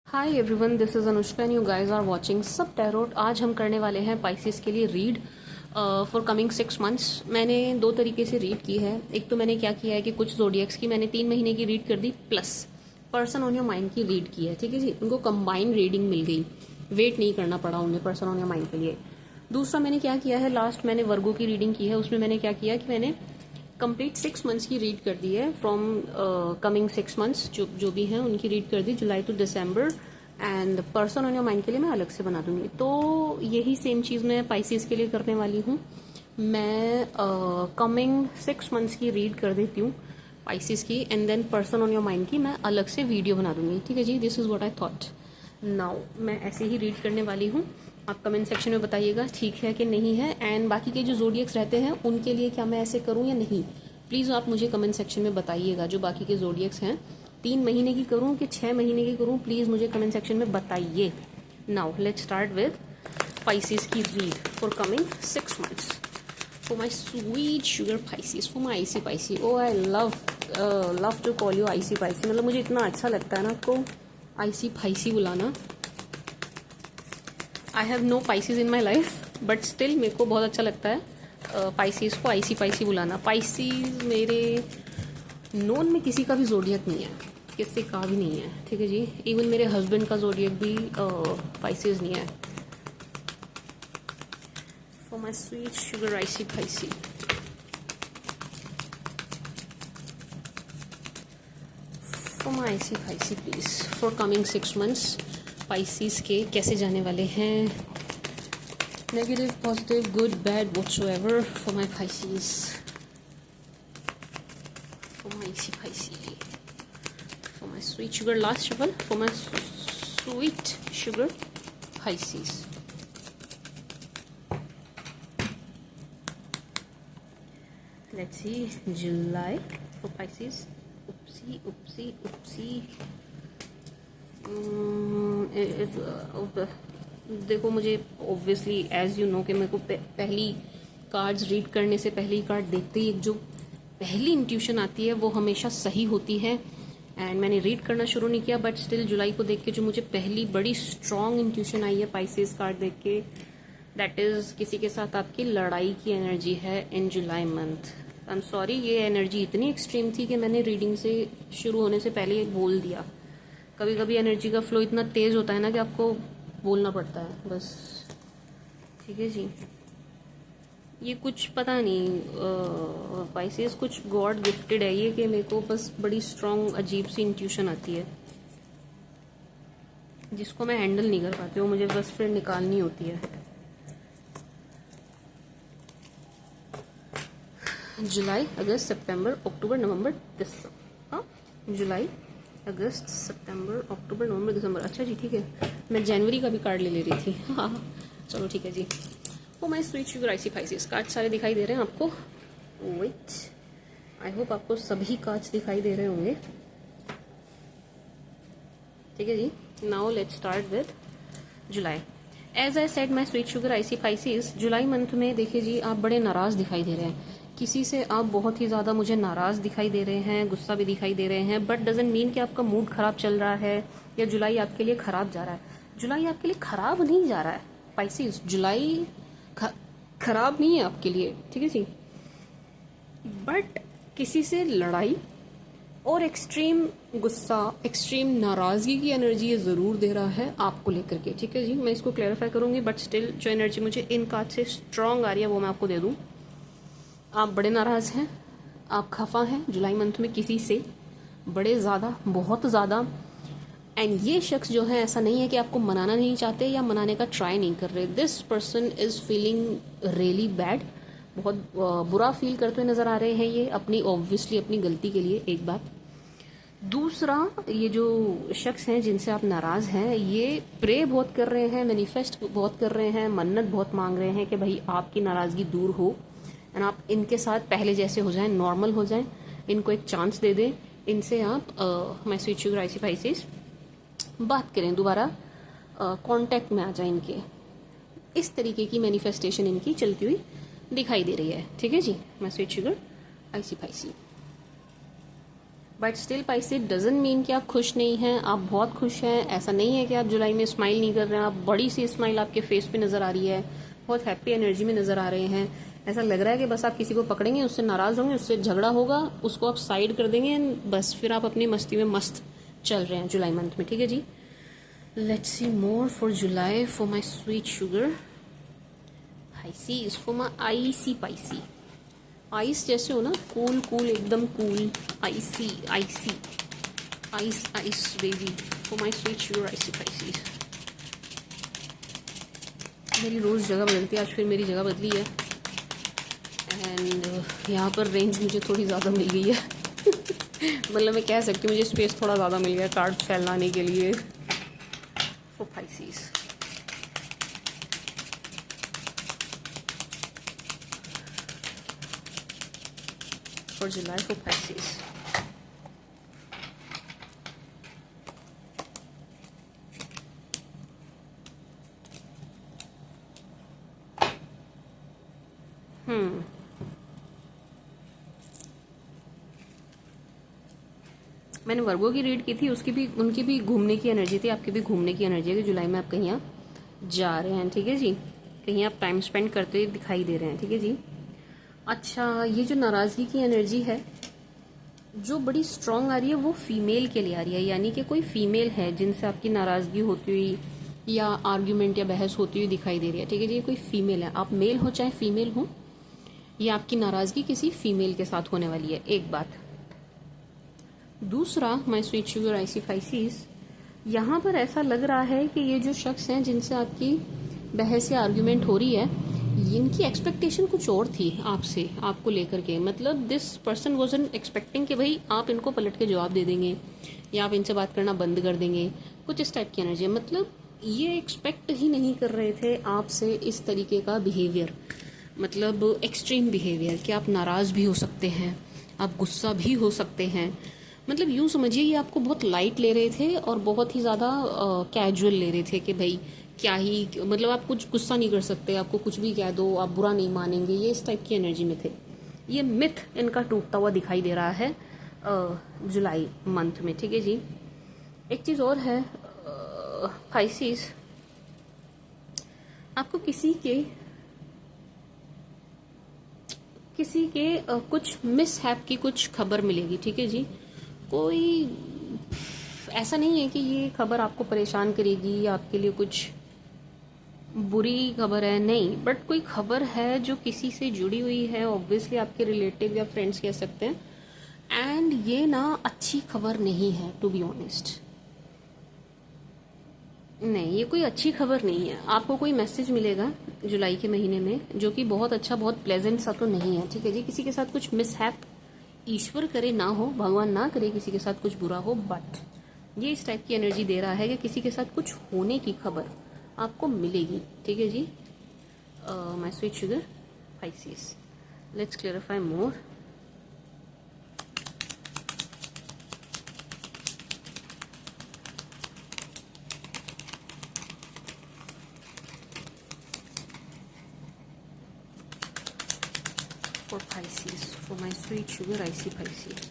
Hi everyone, this is Anushka and you guys are watching सब tarot. आज हम करने वाले हैं पाइसेस के लिए रीड फॉर कमिंग 6 मंथ्स। मैंने दो तरीके से रीड की है। एक तो मैंने क्या किया है कि कुछ जोडियक्स की मैंने 3 महीने की रीड कर दी, plus person on your mind की रीड की है। ठीक है जी, उनको कंबाइंड रीडिंग मिल गई, वेट नहीं करना पड़ा उन्हें पर्सन ऑन योर माइंड के लिए। दूसरा मैंने क्या किया है, लास्ट मैंने वर्गो की रीडिंग की है, उसमें मैंने क्या किया कि मैंने कंप्लीट 6 मंथ्स की रीड कर दी है। फ्रॉम कमिंग 6 मंथ्स जो भी हैं उनकी रीड कर दी, July to December. And person on your mind के लिए मैं अलग से बना दूंगी। तो यही सेम चीज़ मैं पाइसेस के लिए करने वाली हूँ। मैं कमिंग 6 मंथ्स की रीड कर देती हूँ पाइसेस की, and then person on your mind की मैं अलग से वीडियो बना दूंगी। ठीक है जी, this is what I thought. Now मैं ऐसे ही रीड करने वाली हूँ। आप कमेंट सेक्शन में बताइएगा ठीक है कि नहीं है, एंड बाकी के जो जोडियक्स रहते हैं उनके लिए क्या मैं ऐसे करूँ या नहीं, प्लीज़ आप मुझे कमेंट सेक्शन में बताइएगा। जो बाकी के जोडियक्स हैं 3 महीने की करूँ कि 6 महीने की करूँ, प्लीज़ मुझे कमेंट सेक्शन में बताइए। Now let's start with Pisces की read for coming 6 months for my sweet sugar Pisces, for my icy Piscy. Oh I love to call you icy Piscy. मतलब मुझे इतना अच्छा लगता है ना आपको आईसी पाइसी बुलाना। I have no Pisces in my life, but still मेरे को बहुत अच्छा लगता है पाइसिस को आईसी पाइसी बुलाना। पाइसिस मेरे नोन में किसी का भी जोडियक नहीं है, किसी का भी नहीं है। ठीक है जी, इवन मेरे हस्बैंड का जोडियक भी पाइसिस नहीं है। For my sweet sugar icy Pisces, for my icy Pisces please, for coming 6 months Pisces के कैसे जाने वाले हैं, negative positive good bad whatsoever for my Pisces, for my icy Pisces, for my sweet sugar last shuffle, for my sweet sugar Pisces. Let's see July for Pisces. Oopsie. देखो मुझे obviously as you know कि मेरे को पहली cards read करने से पहली card देखते ही एक जो पहली इंट्यूशन आती है वो हमेशा सही होती है। एंड मैंने रीड करना शुरू नहीं किया, बट स्टिल जुलाई को देख के जो मुझे पहली बड़ी स्ट्रॉन्ग इंट्यूशन आई है पाइसेस कार्ड देख के, दैट इज किसी के साथ आपकी लड़ाई की एनर्जी है इन जुलाई मंथ। आई एम सॉरी, ये एनर्जी इतनी एक्सट्रीम थी कि मैंने रीडिंग से शुरू होने से पहले बोल दिया। कभी कभी एनर्जी का फ्लो इतना तेज होता है ना कि आपको बोलना पड़ता है बस। ठीक है जी, ये कुछ पता नहीं पाइसेस कुछ गॉड गिफ्टेड है ये, कि मेरे को बस बड़ी स्ट्रॉन्ग अजीब सी इंट्यूशन आती है जिसको मैं हैंडल नहीं कर पाती हूँ, मुझे बस फिर निकालनी होती है। जुलाई अगस्त सितंबर अक्टूबर नवंबर दिसंबर, हाँ जुलाई अगस्त सितंबर अक्टूबर नवंबर दिसंबर। अच्छा जी ठीक है, मैं जनवरी का भी कार्ड ले रही थी। हाँ चलो ठीक है जी। वो माई sweet sugar icy Pisces card सारे दिखाई दे रहे हैं आपको? वेट, आई होप आपको सभी कार्ड्स दिखाई दे रहे होंगे। ठीक है जी, now let's start with July. As I said my sweet sugar icy Pisces, July month में देखिए जी आप बड़े नाराज दिखाई दे रहे हैं। किसी से आप बहुत ही ज़्यादा मुझे नाराज दिखाई दे रहे हैं, गुस्सा भी दिखाई दे रहे हैं, बट डजंट मीन कि आपका मूड खराब चल रहा है या जुलाई आपके लिए खराब जा रहा है। जुलाई आपके लिए खराब नहीं जा रहा है पाइसेस, जुलाई खराब नहीं है आपके लिए। ठीक है जी, बट किसी से लड़ाई और एक्सट्रीम गुस्सा, एक्सट्रीम नाराजगी की एनर्जी ये ज़रूर दे रहा है आपको लेकर के। ठीक है जी, मैं इसको क्लैरिफाई करूंगी, बट स्टिल जो एनर्जी मुझे इन कार्ड से स्ट्रांग आ रही है वो मैं आपको दे दूं। आप बड़े नाराज हैं, आप खफा हैं जुलाई मंथ में किसी से, बड़े ज़्यादा, बहुत ज़्यादा। एंड ये शख्स जो है ऐसा नहीं है कि आपको मनाना नहीं चाहते या मनाने का ट्राई नहीं कर रहे। This person is feeling really bad, बहुत बुरा फील करते हुए नज़र आ रहे हैं ये अपनी, ऑब्वियसली अपनी गलती के लिए। एक बात। दूसरा, ये जो शख्स हैं जिनसे आप नाराज़ हैं ये प्रे बहुत कर रहे हैं, मैनिफेस्ट बहुत कर रहे हैं, मन्नत बहुत मांग रहे हैं कि भाई आपकी नाराज़गी दूर हो एंड आप इनके साथ पहले जैसे हो जाएं, नॉर्मल हो जाएं, इनको एक चांस दे दें, इनसे आप my sweet sugar icy Pisces बात करें, दोबारा कांटेक्ट में आ जाए इनके। इस तरीके की मैनिफेस्टेशन इनकी चलती हुई दिखाई दे रही है। ठीक है जी, my sweet sugar icy Piscy. But still spicy doesn't mean कि आप खुश नहीं हैं, आप बहुत खुश हैं। ऐसा नहीं है कि आप जुलाई में स्माइल नहीं कर रहे हैं, आप बड़ी सी स्माइल आपके फेस पे नज़र आ रही है, बहुत हैप्पी एनर्जी में नज़र आ रहे हैं। ऐसा लग रहा है कि बस आप किसी को पकड़ेंगे, उससे नाराज़ होंगे, उससे झगड़ा होगा, उसको आप साइड कर देंगे, बस फिर आप अपनी मस्ती में मस्त चल रहे हैं जुलाई मंथ में। ठीक है जी, let's see more for July for my sweet sugar Pisces, for my icy Piscy. Ice जैसे हो ना, कूल कूल एकदम cool, icy icy ice ice baby, for my sweet sugar icy Pisces। मेरी रोज़ जगह बदलती है, आज फिर मेरी जगह बदली है एंड यहाँ पर रेंज मुझे थोड़ी ज़्यादा मिल गई है मतलब मैं कह सकती हूँ मुझे स्पेस थोड़ा ज़्यादा मिल गया कार्ड फैलाने के लिए for Pisces। For July for Pisces। मैंने वर्गो की रीड की थी, उसकी भी, उनकी भी घूमने की एनर्जी थी, आपकी भी घूमने की एनर्जी है कि जुलाई में आप कहीं आप जा रहे हैं। ठीक है जी, कहीं आप टाइम स्पेंड करते हुए दिखाई दे रहे हैं। ठीक है जी। अच्छा, ये जो नाराज़गी की एनर्जी है जो बड़ी स्ट्रांग आ रही है वो फीमेल के लिए आ रही है, यानी कि कोई फीमेल है जिनसे आपकी नाराज़गी होती हुई या आर्ग्यूमेंट या बहस होती हुई दिखाई दे रही है। ठीक है जी, ये कोई फीमेल है, आप मेल हो चाहे फीमेल हो, ये आपकी नाराज़गी किसी फीमेल के साथ होने वाली है, एक बात। दूसरा, माई स्वीट शुगर आईसी Pisces, यहाँ पर ऐसा लग रहा है कि ये जो शख्स हैं जिनसे आपकी बहस या आर्ग्यूमेंट हो रही है, इनकी एक्सपेक्टेशन कुछ और थी आपसे, आपको लेकर के। मतलब दिस पर्सन वॉजंट एक्सपेक्टिंग कि भाई आप इनको पलट के जवाब दे देंगे या आप इनसे बात करना बंद कर देंगे, कुछ इस टाइप की एनर्जी है। मतलब ये एक्सपेक्ट ही नहीं कर रहे थे आपसे इस तरीके का बिहेवियर, मतलब एक्सट्रीम बिहेवियर कि आप नाराज़ भी हो सकते हैं, आप गुस्सा भी हो सकते हैं। मतलब यूँ समझिए ये आपको बहुत लाइट ले रहे थे और बहुत ही ज़्यादा कैजुअल ले रहे थे कि भाई क्या ही, मतलब आप कुछ गुस्सा नहीं कर सकते, आपको कुछ भी कह दो आप बुरा नहीं मानेंगे, ये इस टाइप की एनर्जी में थे। ये मिथ इनका टूटता हुआ दिखाई दे रहा है जुलाई मंथ में। ठीक है जी। एक चीज़ और है Pisces, आपको किसी के कुछ मिसहैप की कुछ खबर मिलेगी। ठीक है जी। कोई ऐसा नहीं है कि ये खबर आपको परेशान करेगी या आपके लिए कुछ बुरी खबर है, नहीं, बट कोई खबर है जो किसी से जुड़ी हुई है, ऑब्वियसली आपके रिलेटिव या फ्रेंड्स कह सकते हैं, एंड ये ना अच्छी खबर नहीं है, टू बी ऑनेस्ट। नहीं, ये कोई अच्छी खबर नहीं है। आपको कोई मैसेज मिलेगा जुलाई के महीने में जो कि बहुत अच्छा, बहुत प्लेजेंट सा तो नहीं है। ठीक है जी। किसी के साथ कुछ मिसहैप, ईश्वर करे ना हो, भगवान ना करे किसी के साथ कुछ बुरा हो, बट ये इस टाइप की एनर्जी दे रहा है कि किसी के साथ कुछ होने की खबर आपको मिलेगी। ठीक है जी। My sweet sugar Pisces, let's clarify more. For Pisces, for my sweet sugar I see Pisces।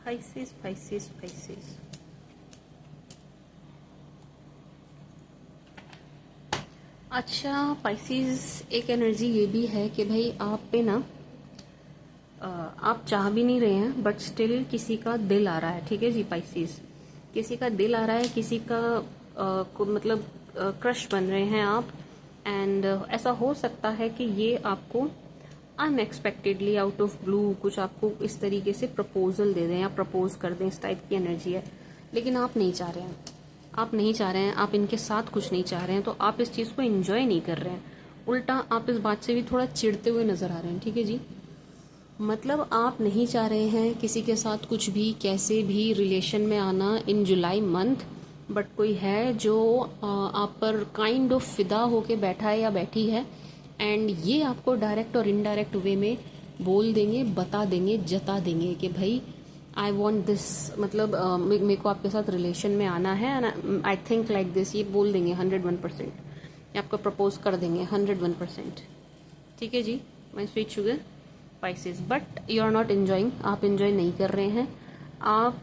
Pisces, Pisces, Pisces। अच्छा, Pisces एक एनर्जी ये भी है कि भाई आप पे ना आप चाह भी नहीं रहे हैं बट स्टिल किसी का दिल आ रहा है। ठीक है जी। Pisces, किसी का दिल आ रहा है, किसी का मतलब क्रश बन रहे हैं आप, एंड ऐसा हो सकता है कि ये आपको अनएक्सपेक्टेडली आउट ऑफ ब्लू कुछ आपको इस तरीके से प्रपोजल दे दें या प्रपोज कर दें, इस टाइप की एनर्जी है। लेकिन आप नहीं चाह रहे हैं, आप नहीं चाह रहे हैं, आप इनके साथ कुछ नहीं चाह रहे हैं, तो आप इस चीज़ को एंजॉय नहीं कर रहे हैं, उल्टा आप इस बात से भी थोड़ा चिढ़ते हुए नजर आ रहे हैं। ठीक है जी। मतलब आप नहीं चाह रहे हैं किसी के साथ कुछ भी, कैसे भी रिलेशन में आना इन जुलाई मंथ, बट कोई है जो आप पर काइंड ऑफ फिदा होके बैठा है या बैठी है, एंड ये आपको डायरेक्ट और इनडायरेक्ट वे में बोल देंगे, बता देंगे, जता देंगे कि भाई आई वॉन्ट दिस, मतलब मेरे को आपके साथ रिलेशन में आना है and I think like this, ये बोल देंगे 101%, आपको प्रपोज कर देंगे 101%। ठीक है जी, my sweet sugar spices, but you are not enjoying, आप एंजॉय नहीं कर रहे हैं। आप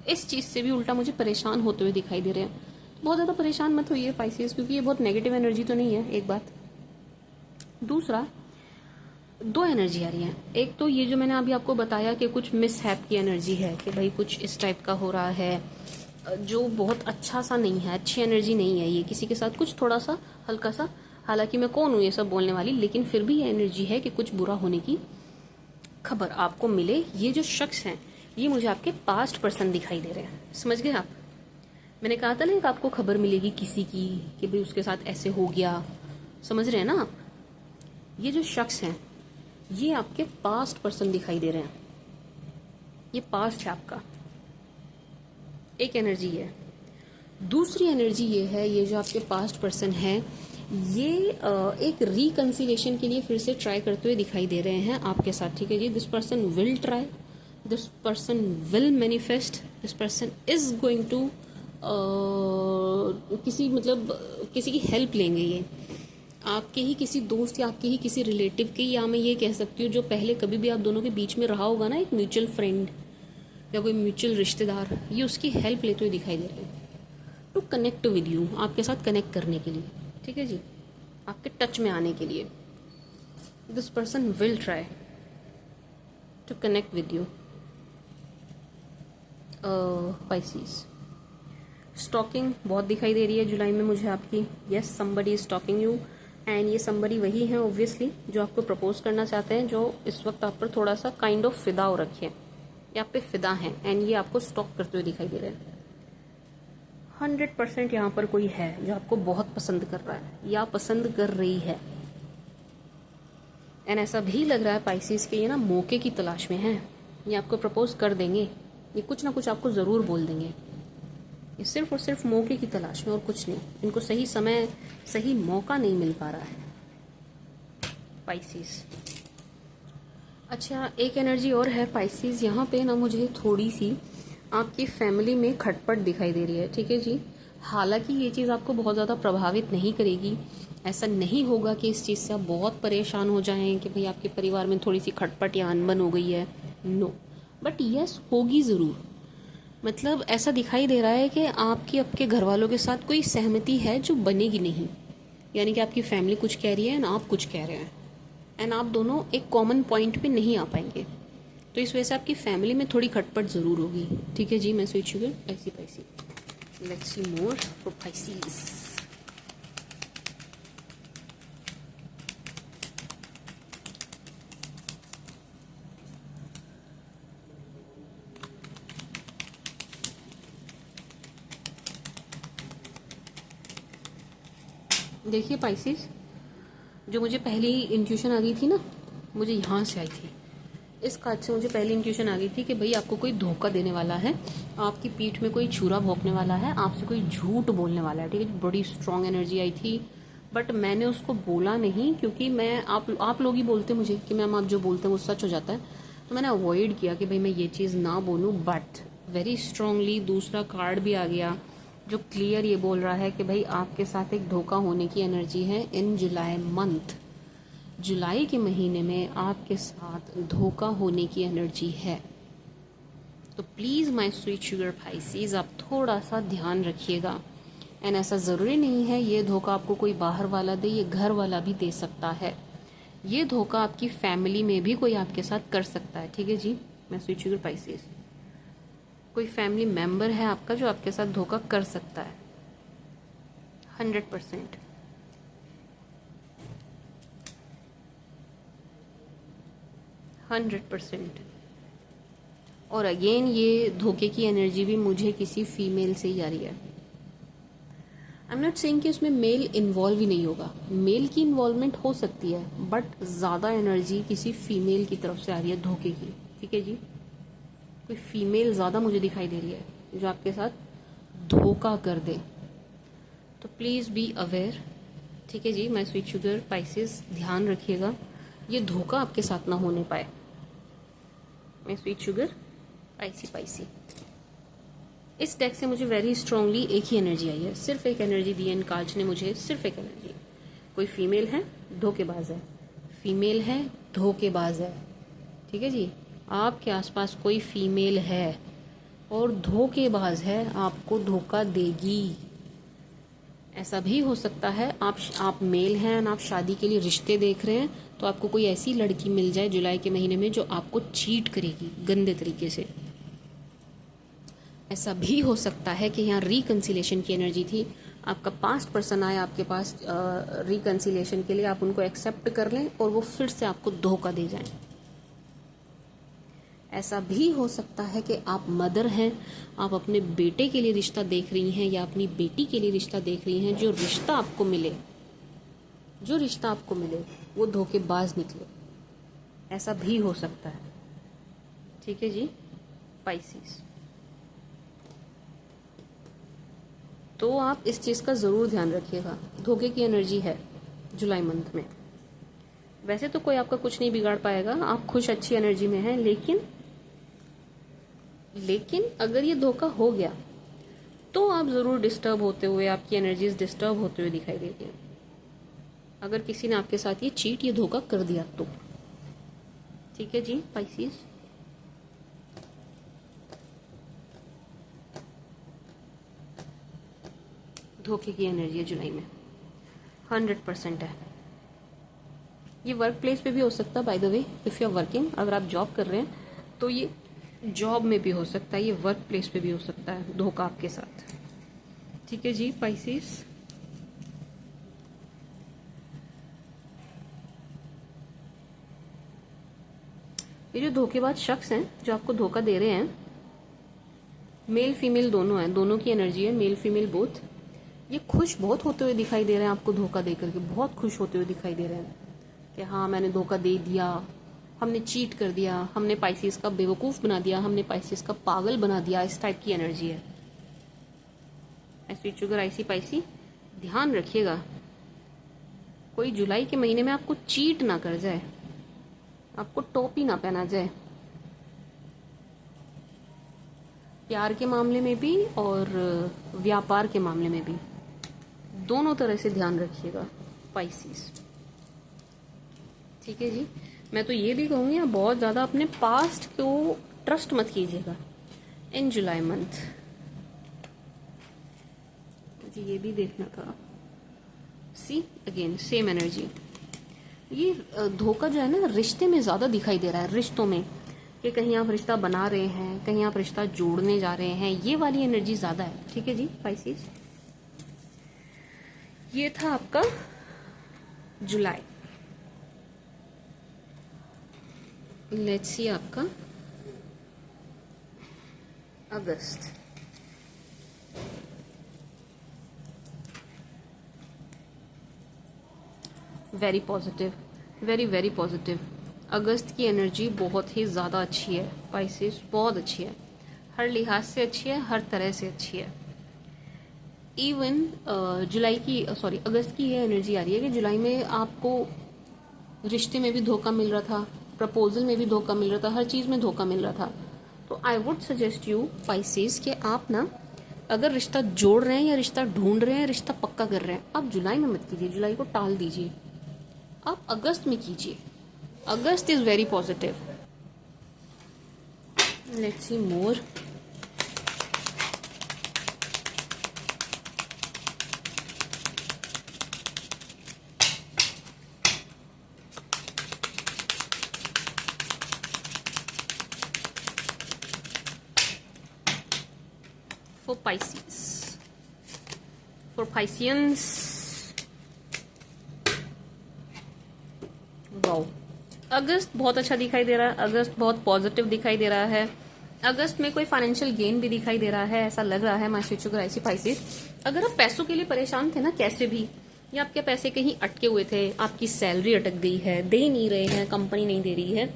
इस चीज़ से भी उल्टा मुझे परेशान होते हुए दिखाई दे रहे हैं। बहुत ज़्यादा परेशान मत होइए स्पाइसेस, क्योंकि ये बहुत नेगेटिव एनर्जी तो नहीं है, एक बात। दूसरा, दो एनर्जी आ रही है। एक तो ये जो मैंने अभी आपको बताया कि कुछ मिसहैप की एनर्जी है, कि भाई कुछ इस टाइप का हो रहा है जो बहुत अच्छा सा नहीं है, अच्छी एनर्जी नहीं है ये, किसी के साथ कुछ थोड़ा सा हल्का सा, हालांकि मैं कौन हूँ ये सब बोलने वाली, लेकिन फिर भी ये एनर्जी है कि कुछ बुरा होने की खबर आपको मिले। ये जो शख्स हैं ये मुझे आपके पास्ट पर्सन दिखाई दे रहे हैं, समझ गए आप? मैंने कहा था ना कि आपको खबर मिलेगी किसी की कि भाई उसके साथ ऐसे हो गया, समझ रहे हैं ना आप? ये जो शख्स हैं ये आपके पास्ट पर्सन दिखाई दे रहे हैं, ये पास्ट है आपका, एक एनर्जी है। दूसरी एनर्जी ये है, ये जो आपके पास्ट पर्सन है ये एक रिकंसिलेशन के लिए फिर से ट्राई करते हुए दिखाई दे रहे हैं आपके साथ, ठीक है जी। This person will try, this person will manifest, this person is going to किसी की हेल्प लेंगे ये, आपके ही किसी दोस्त या आपके ही किसी रिलेटिव की, या मैं ये कह सकती हूँ जो पहले कभी भी आप दोनों के बीच में रहा होगा ना, एक म्यूचुअल फ्रेंड या कोई म्यूचुअल रिश्तेदार, ये उसकी हेल्प लेते हुए दिखाई दे रहे हैं टू कनेक्ट विद यू, आपके साथ कनेक्ट करने के लिए, ठीक है जी, आपके टच में आने के लिए। This person will try to connect with you. Pisces, stalking बहुत दिखाई दे रही है जुलाई में मुझे आपकी। Yes, somebody is stalking you, and ये समबडी वही है ऑब्वियसली जो आपको प्रपोज करना चाहते हैं, जो इस वक्त आप पर थोड़ा सा काइंड ऑफ फिदा हो रखे हैं, ये आप पे फिदा हैं, एंड ये आपको स्टॉक करते हुए दिखाई दे रहे हैं। 100% यहाँ पर कोई है जो आपको बहुत पसंद कर रहा है या पसंद कर रही है, एंड ऐसा भी लग रहा है स्पाइसीज के ये ना मौके की तलाश में हैं, ये आपको प्रपोज कर देंगे, ये कुछ ना कुछ आपको ज़रूर बोल देंगे, ये सिर्फ और सिर्फ मौके की तलाश में और कुछ नहीं। इनको सही समय सही मौका नहीं मिल पा रहा है स्पाइसीज। अच्छा, एक एनर्जी और है स्पाइसीज, यहाँ पे ना मुझे थोड़ी सी आपकी फैमिली में खटपट दिखाई दे रही है, ठीक है जी। हालांकि ये चीज़ आपको बहुत ज़्यादा प्रभावित नहीं करेगी, ऐसा नहीं होगा कि इस चीज़ से आप बहुत परेशान हो जाएं कि भाई आपके परिवार में थोड़ी सी खटपट या अनबन हो गई है, नो, बट यस होगी ज़रूर। मतलब ऐसा दिखाई दे रहा है कि आपकी आपके घर वालों के साथ कोई सहमति है जो बनेगी नहीं, यानी कि आपकी फैमिली कुछ कह रही है एंड आप कुछ कह रहे हैं, एंड आप दोनों एक कॉमन पॉइंट पे नहीं आ पाएंगे, तो इस वजह से आपकी फैमिली में थोड़ी खटपट ज़रूर होगी, ठीक है जी। मैं sweet sugar spicy, let's see more for species. देखिए स्पाइसीज, जो मुझे पहली इंट्यूशन आ गई थी ना, मुझे यहाँ से आई थी, इस कार्ड से मुझे पहली इंट्यूशन आ गई थी कि भाई आपको कोई धोखा देने वाला है, आपकी पीठ में कोई छुरा भोंकने वाला है, आपसे कोई झूठ बोलने वाला है, ठीक है। बड़ी स्ट्रांग एनर्जी आई थी, बट मैंने उसको बोला नहीं, क्योंकि मैं आप लोग ही बोलते मुझे कि मैम आप जो बोलते हैं वो सच हो जाता है, तो मैंने अवॉइड किया कि भाई मैं ये चीज़ ना बोलूँ, बट वेरी स्ट्रांगली दूसरा कार्ड भी आ गया जो क्लियर ये बोल रहा है कि भाई आपके साथ एक धोखा होने की एनर्जी है इन जुलाई मंथ, जुलाई के महीने में आपके साथ धोखा होने की एनर्जी है। तो please my sweet sugar species, आप थोड़ा सा ध्यान रखिएगा, एंड ऐसा ज़रूरी नहीं है ये धोखा आपको कोई बाहर वाला दे, ये घर वाला भी दे सकता है, ये धोखा आपकी फैमिली में भी कोई आपके साथ कर सकता है, ठीक है जी। मैं स्वीट शुगर स्पाइसीज, कोई फैमिली मेम्बर है आपका जो आपके साथ धोखा कर सकता है 100%। और अगेन ये धोखे की एनर्जी भी मुझे किसी फीमेल से ही आ रही है। आई एम नॉट सेइंग कि उसमें मेल इन्वॉल्व ही नहीं होगा, मेल की इन्वॉल्वमेंट हो सकती है, बट ज़्यादा एनर्जी किसी फीमेल की तरफ से आ रही है धोखे की, ठीक है जी। कोई फीमेल ज़्यादा मुझे दिखाई दे रही है जो आपके साथ धोखा कर दे, तो प्लीज़ बी अवेयर, ठीक है जी। माय स्वीट शुगर स्पाइसेस, ध्यान रखिएगा ये धोखा आपके साथ ना होने पाए। माय स्वीट शुगर स्पाइसी, इस डेक से मुझे वेरी स्ट्रांगली एक ही एनर्जी आई है, सिर्फ एक एनर्जी दी है इन कार्ड्स ने मुझे, सिर्फ एक एनर्जी। कोई फीमेल है, धोखेबाज है, फीमेल है, धोखेबाज है। ठीक है जी, आपके आसपास कोई फीमेल है और धोखेबाज है, आपको धोखा देगी। ऐसा भी हो सकता है आप मेल हैं और आप शादी के लिए रिश्ते देख रहे हैं, तो आपको कोई ऐसी लड़की मिल जाए जुलाई के महीने में जो आपको चीट करेगी गंदे तरीके से। ऐसा भी हो सकता है कि यहाँ रिकंसिलेशन की एनर्जी थी, आपका पास्ट पर्सन आया आपके पास रिकंसिलेशन के लिए, आप उनको एक्सेप्ट कर लें और वो फिर से आपको धोखा दे जाएं। ऐसा भी हो सकता है कि आप मदर हैं, आप अपने बेटे के लिए रिश्ता देख रही हैं या अपनी बेटी के लिए रिश्ता देख रही हैं, जो रिश्ता आपको मिले वो धोखेबाज निकले। ऐसा भी हो सकता है। ठीक है जी पाइसेस, तो आप इस चीज़ का ज़रूर ध्यान रखिएगा। धोखे की एनर्जी है जुलाई मंथ में। वैसे तो कोई आपका कुछ नहीं बिगाड़ पाएगा, आप खुश अच्छी एनर्जी में हैं, लेकिन अगर ये धोखा हो गया तो आप ज़रूर डिस्टर्ब होते हुए, आपकी एनर्जीज डिस्टर्ब होते हुए दिखाई देती हैं। अगर किसी ने आपके साथ ये धोखा कर दिया तो। ठीक है जी पाइसेस, धोखे की एनर्जी है जुलाई में 100% है। ये वर्क प्लेस पे भी हो सकता है, by the way if you are working, अगर आप जॉब कर रहे हैं तो ये जॉब में भी हो सकता है, ये वर्क प्लेस पे भी हो सकता है धोखा आपके साथ। ठीक है जी पाइसेस, ये जो धोखेबाज शख्स हैं जो आपको धोखा दे रहे हैं, मेल फीमेल दोनों हैं, दोनों की एनर्जी है, मेल फीमेल बोथ। ये खुश बहुत होते हुए दिखाई दे रहे हैं, आपको धोखा दे करके बहुत खुश होते हुए दिखाई दे रहे हैं कि हाँ मैंने धोखा दे दिया, हमने चीट कर दिया, हमने पाइसेस का बेवकूफ़ बना दिया, हमने पाइसेस का पागल बना दिया। इस टाइप की एनर्जी है। स्वीट शुगर आईसी पाइसी, ध्यान रखिएगा कोई जुलाई के महीने में आपको चीट ना कर जाए, आपको टोपी ना पहना जाए, प्यार के मामले में भी और व्यापार के मामले में भी, दोनों तरह से ध्यान रखिएगा पाइसेस। ठीक है जी, मैं तो ये भी कहूँगी आप बहुत ज़्यादा अपने पास्ट को ट्रस्ट मत कीजिएगा इन जुलाई मंथ जी। ये भी देखना था। See again same energy. ये धोखा जो है ना रिश्ते में ज़्यादा दिखाई दे रहा है, रिश्तों में, कि कहीं आप रिश्ता बना रहे हैं, कहीं आप रिश्ता जोड़ने जा रहे हैं, ये वाली एनर्जी ज़्यादा है। ठीक है जी पाइसेस, ये था आपका जुलाई। लेट्स सी आपका अगस्त। Very positive, very very positive. अगस्त की एनर्जी बहुत ही ज़्यादा अच्छी है पाइसेस, बहुत अच्छी है, हर लिहाज से अच्छी है, हर तरह से अच्छी है। इवन अगस्त की ये एनर्जी आ रही है कि जुलाई में आपको रिश्ते में भी धोखा मिल रहा था, प्रपोजल में भी धोखा मिल रहा था, हर चीज़ में धोखा मिल रहा था। तो आई वुड सजेस्ट यू पाइसेस कि आप ना अगर रिश्ता जोड़ रहे हैं या रिश्ता ढूंढ रहे हैं, रिश्ता पक्का कर रहे हैं, आप जुलाई में मत कीजिए, जुलाई को टाल दीजिए, आप अगस्त में कीजिए। August is very positive. Let's see more. For Pisces, for Pisceans, wow, अगस्त बहुत अच्छा दिखाई दे रहा है, अगस्त बहुत पॉजिटिव दिखाई दे रहा है। अगस्त में कोई फाइनेंशियल गेन भी दिखाई दे रहा है, ऐसा लग रहा है my sweet sugar icy Pisces. अगर आप पैसों के लिए परेशान थे ना कैसे भी, या आपके पैसे कहीं अटके हुए थे, आपकी सैलरी अटक गई है, दे नहीं रहे हैं, कंपनी नहीं दे रही है,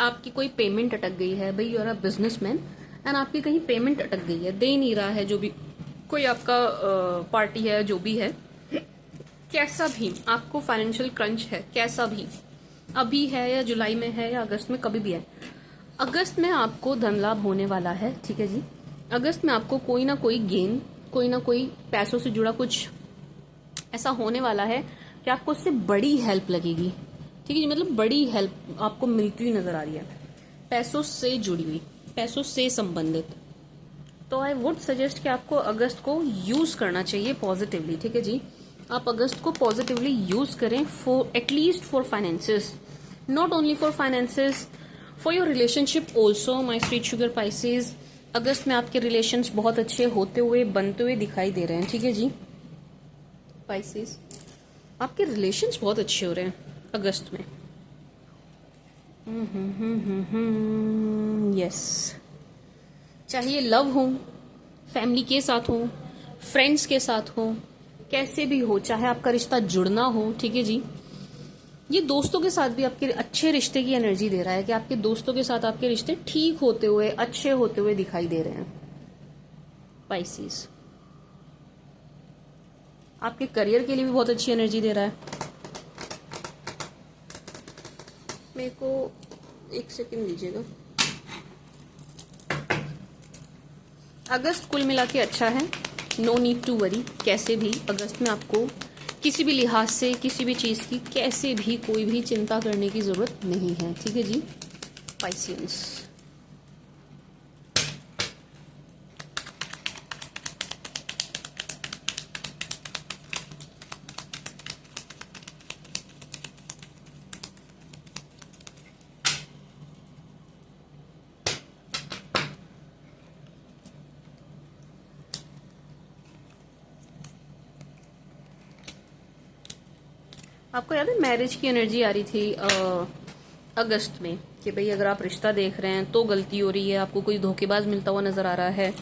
आपकी कोई पेमेंट अटक गई है, भाई you are a businessman and आपकी कहीं पेमेंट अटक गई है, दे नहीं रहा है, जो भी कोई आपका पार्टी है, जो भी है, कैसा भी आपको फाइनेंशियल क्रंच है, कैसा भी अभी है या जुलाई में है या अगस्त में, कभी भी है, अगस्त में आपको धन लाभ होने वाला है। ठीक है जी, अगस्त में आपको कोई ना कोई गेन, कोई ना कोई पैसों से जुड़ा कुछ ऐसा होने वाला है कि आपको उससे बड़ी हेल्प लगेगी। ठीक है जी, मतलब बड़ी हेल्प आपको मिलती हुई नजर आ रही है, पैसों से जुड़ी हुई, पैसों से संबंधित। तो आई वुड सजेस्ट कि आपको अगस्त को यूज करना चाहिए पॉजिटिवली। ठीक है जी, आप अगस्त को पॉजिटिवली यूज करें for at least for finances, not only for finances, for your relationship also my sweet sugar Pisces. अगस्त में आपके रिलेशंस बहुत अच्छे होते हुए बनते हुए दिखाई दे रहे हैं। ठीक है जी पाइसेस, आपके रिलेशंस बहुत अच्छे हो रहे हैं अगस्त में। यस, चाहे ये लव हो, फैमिली के साथ हो, फ्रेंड्स के साथ हो, कैसे भी हो, चाहे आपका रिश्ता जुड़ना हो। ठीक है जी, ये दोस्तों के साथ भी आपके अच्छे रिश्ते की एनर्जी दे रहा है कि आपके दोस्तों के साथ आपके रिश्ते ठीक होते हुए, अच्छे होते हुए दिखाई दे रहे हैं पाइसेस। आपके करियर के लिए भी बहुत अच्छी एनर्जी दे रहा है। मेरे को एक सेकंड दीजिएगा। अगस्त कुल मिला के अच्छा है, नो नीड टू वरी। कैसे भी अगस्त में आपको किसी भी लिहाज से, किसी भी चीज की कैसे भी कोई भी चिंता करने की जरूरत नहीं है। ठीक है जी पाइसियंस। आपको याद है मैरिज की एनर्जी आ रही थी अगस्त में कि भाई अगर आप रिश्ता देख रहे हैं तो गलती हो रही है, आपको कोई धोखेबाज मिलता हुआ नजर आ रहा है।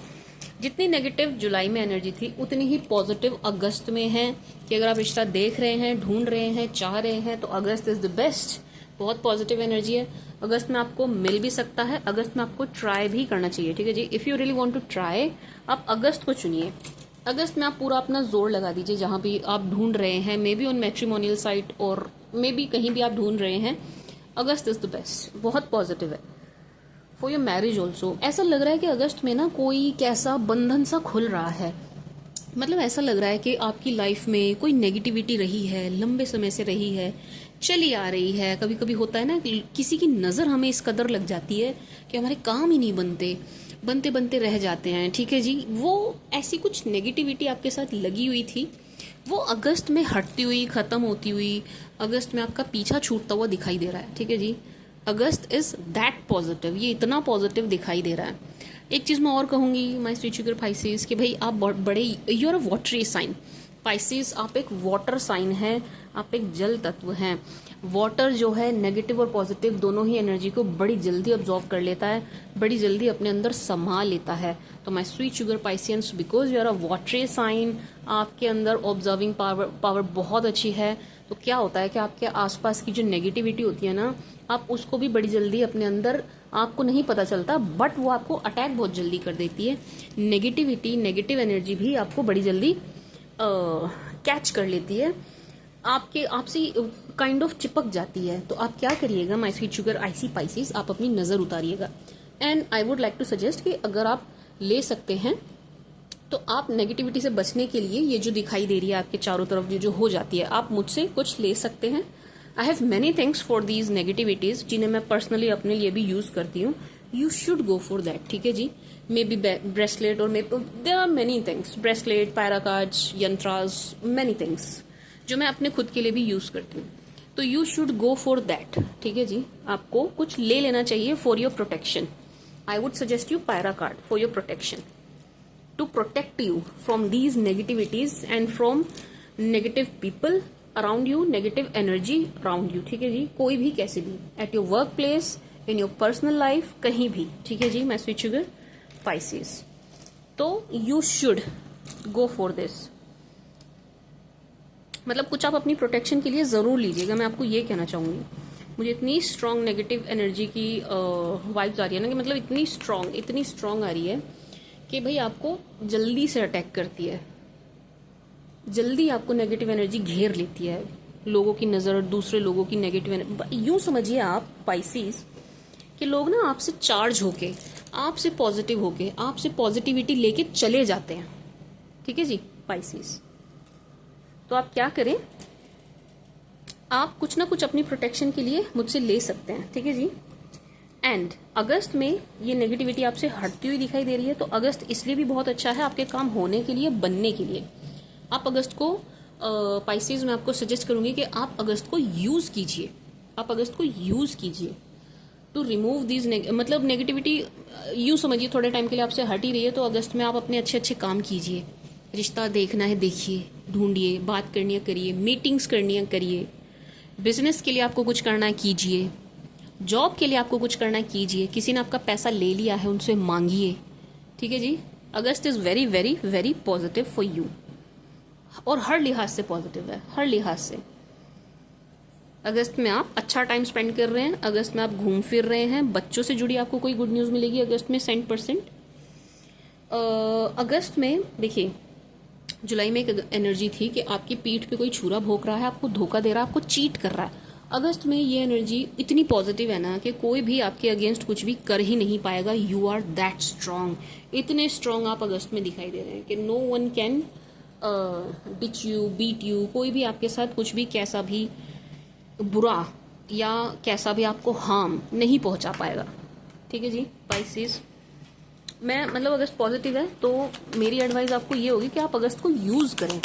जितनी नेगेटिव जुलाई में एनर्जी थी उतनी ही पॉजिटिव अगस्त में है कि अगर आप रिश्ता देख रहे हैं, ढूंढ रहे हैं, चाह रहे हैं तो अगस्त इज द बेस्ट। बहुत पॉजिटिव एनर्जी है अगस्त में, आपको मिल भी सकता है। अगस्त में आपको ट्राई भी करना चाहिए। ठीक है जी, if you really want to try, आप अगस्त को चुनिए। अगस्त में आप पूरा अपना जोर लगा दीजिए जहां भी आप ढूंढ रहे हैं, may be on matrimonial site और मे बी कहीं भी आप ढूंढ रहे हैं। अगस्त इज द बेस्ट, बहुत पॉजिटिव है फॉर योर मैरिज ऑल्सो। ऐसा लग रहा है कि अगस्त में ना कोई कैसा बंधन सा खुल रहा है, मतलब ऐसा लग रहा है कि आपकी लाइफ में कोई नेगेटिविटी रही है, लंबे समय से रही है, चली आ रही है। कभी कभी होता है ना किसी की नजर हमें इस कदर लग जाती है कि हमारे काम ही नहीं बनते, बनते बनते रह जाते हैं। ठीक है जी, वो ऐसी कुछ नेगेटिविटी आपके साथ लगी हुई थी, वो अगस्त में हटती हुई, खत्म होती हुई, अगस्त में आपका पीछा छूटता हुआ दिखाई दे रहा है। ठीक है जी, अगस्त इज दैट पॉजिटिव, ये इतना पॉजिटिव दिखाई दे रहा है। एक चीज मैं और कहूंगी माय स्वीट शुगर पाइसेस कि भाई आप बड़े, you are a watery sign Pisces, आप एक वाटर साइन है, आप एक जल तत्व हैं। वाटर जो है नेगेटिव और पॉजिटिव दोनों ही एनर्जी को बड़ी जल्दी अब्जॉर्व कर लेता है, बड़ी जल्दी अपने अंदर समा लेता है। तो my sweet sugar Pisceans, because you are a watery sign, आपके अंदर ऑब्जर्विंग पावर बहुत अच्छी है। तो क्या होता है कि आपके आसपास की जो नेगेटिविटी होती है ना, आप उसको भी बड़ी जल्दी अपने अंदर, आपको नहीं पता चलता बट वो आपको अटैक बहुत जल्दी कर देती है। नेगेटिविटी, नेगेटिव एनर्जी भी आपको बड़ी जल्दी कैच कर लेती है, आपके आपसे काइंड ऑफ चिपक जाती है। तो आप क्या करिएगा my sweet sugar icy Pisces, आप अपनी नजर उतारिएगा। And I would like to suggest कि अगर आप ले सकते हैं तो आप नेगेटिविटी से बचने के लिए, ये जो दिखाई दे रही है आपके चारों तरफ जो हो जाती है, आप मुझसे कुछ ले सकते हैं। I have many things for these negativities जिन्हें मैं पर्सनली अपने लिए भी यूज करती हूँ। You should go for that. ठीक है जी, मे बी ब्रेसलेट और may there are many things, bracelet, paracords, yantras, many things जो मैं अपने खुद के लिए भी यूज करती हूँ। तो you should go for that. ठीक है जी, आपको कुछ ले लेना चाहिए for your protection. I would suggest you paracord for your protection, to protect you from these negativities and from negative people around you, negative energy around you। ठीक है जी, कोई भी कैसे भी, at your work place, in your personal life, कहीं भी। ठीक है जी, मैं स्वीट शुगर पाइसेस, तो you should go for this। मतलब कुछ आप अपनी प्रोटेक्शन के लिए जरूर लीजिएगा, मैं आपको ये कहना चाहूंगी। मुझे इतनी स्ट्रांग नेगेटिव एनर्जी की वाइब्स आ रही है ना, कि मतलब इतनी स्ट्रांग आ रही है कि भाई आपको जल्दी से अटैक करती है, जल्दी आपको नेगेटिव एनर्जी घेर लेती है। लोगों की नजर, दूसरे लोगों की नेगेटिव एनर्जी, यूं समझिए आप पाइसिस कि लोग ना आपसे चार्ज होके, आपसे पॉजिटिव होके, आपसे पॉजिटिविटी लेके चले जाते हैं। ठीक है जी पाइसिस, तो आप क्या करें, आप कुछ ना कुछ अपनी प्रोटेक्शन के लिए मुझसे ले सकते हैं, ठीक है जी। एंड अगस्त में ये नेगेटिविटी आपसे हटती हुई दिखाई दे रही है, तो अगस्त इसलिए भी बहुत अच्छा है आपके काम होने के लिए, बनने के लिए। आप अगस्त को पाइसेस में आपको सजेस्ट करूंगी कि आप अगस्त को यूज कीजिए, आप अगस्त को यूज कीजिए टू रिमूव दीज मतलब नेगेटिविटी यूँ समझिए थोड़े टाइम के लिए आपसे हट ही रही है, तो अगस्त में आप अपने अच्छे अच्छे काम कीजिए। रिश्ता देखना है देखिए, ढूंढिए, बात करनी है करिए, मीटिंग्स करनी है करिए, बिजनेस के लिए आपको कुछ करना है कीजिए, जॉब के लिए आपको कुछ करना है कीजिए, किसी ने आपका पैसा ले लिया है उनसे मांगिए, ठीक है जी। August is very very very positive for you, और हर लिहाज से पॉजिटिव है, हर लिहाज से। अगस्त में आप अच्छा टाइम स्पेंड कर रहे हैं, अगस्त में आप घूम फिर रहे हैं, बच्चों से जुड़ी आपको कोई गुड न्यूज़ मिलेगी अगस्त में 100%। अगस्त में देखिए, जुलाई में एक एनर्जी थी कि आपकी पीठ पे कोई छुरा भोंक रहा है, आपको धोखा दे रहा है, आपको चीट कर रहा है। अगस्त में ये एनर्जी इतनी पॉजिटिव है ना कि कोई भी आपके अगेंस्ट कुछ भी कर ही नहीं पाएगा। यू आर दैट स्ट्रांग, इतने स्ट्रांग आप अगस्त में दिखाई दे रहे हैं कि no one can ditch you, beat you. कोई भी आपके साथ कुछ भी कैसा भी बुरा या कैसा भी आपको हार्म नहीं पहुंचा पाएगा, ठीक है जी। पाइसेस मैं मतलब अगस्त पॉजिटिव है, तो मेरी एडवाइस आपको ये होगी कि आप अगस्त को यूज करें,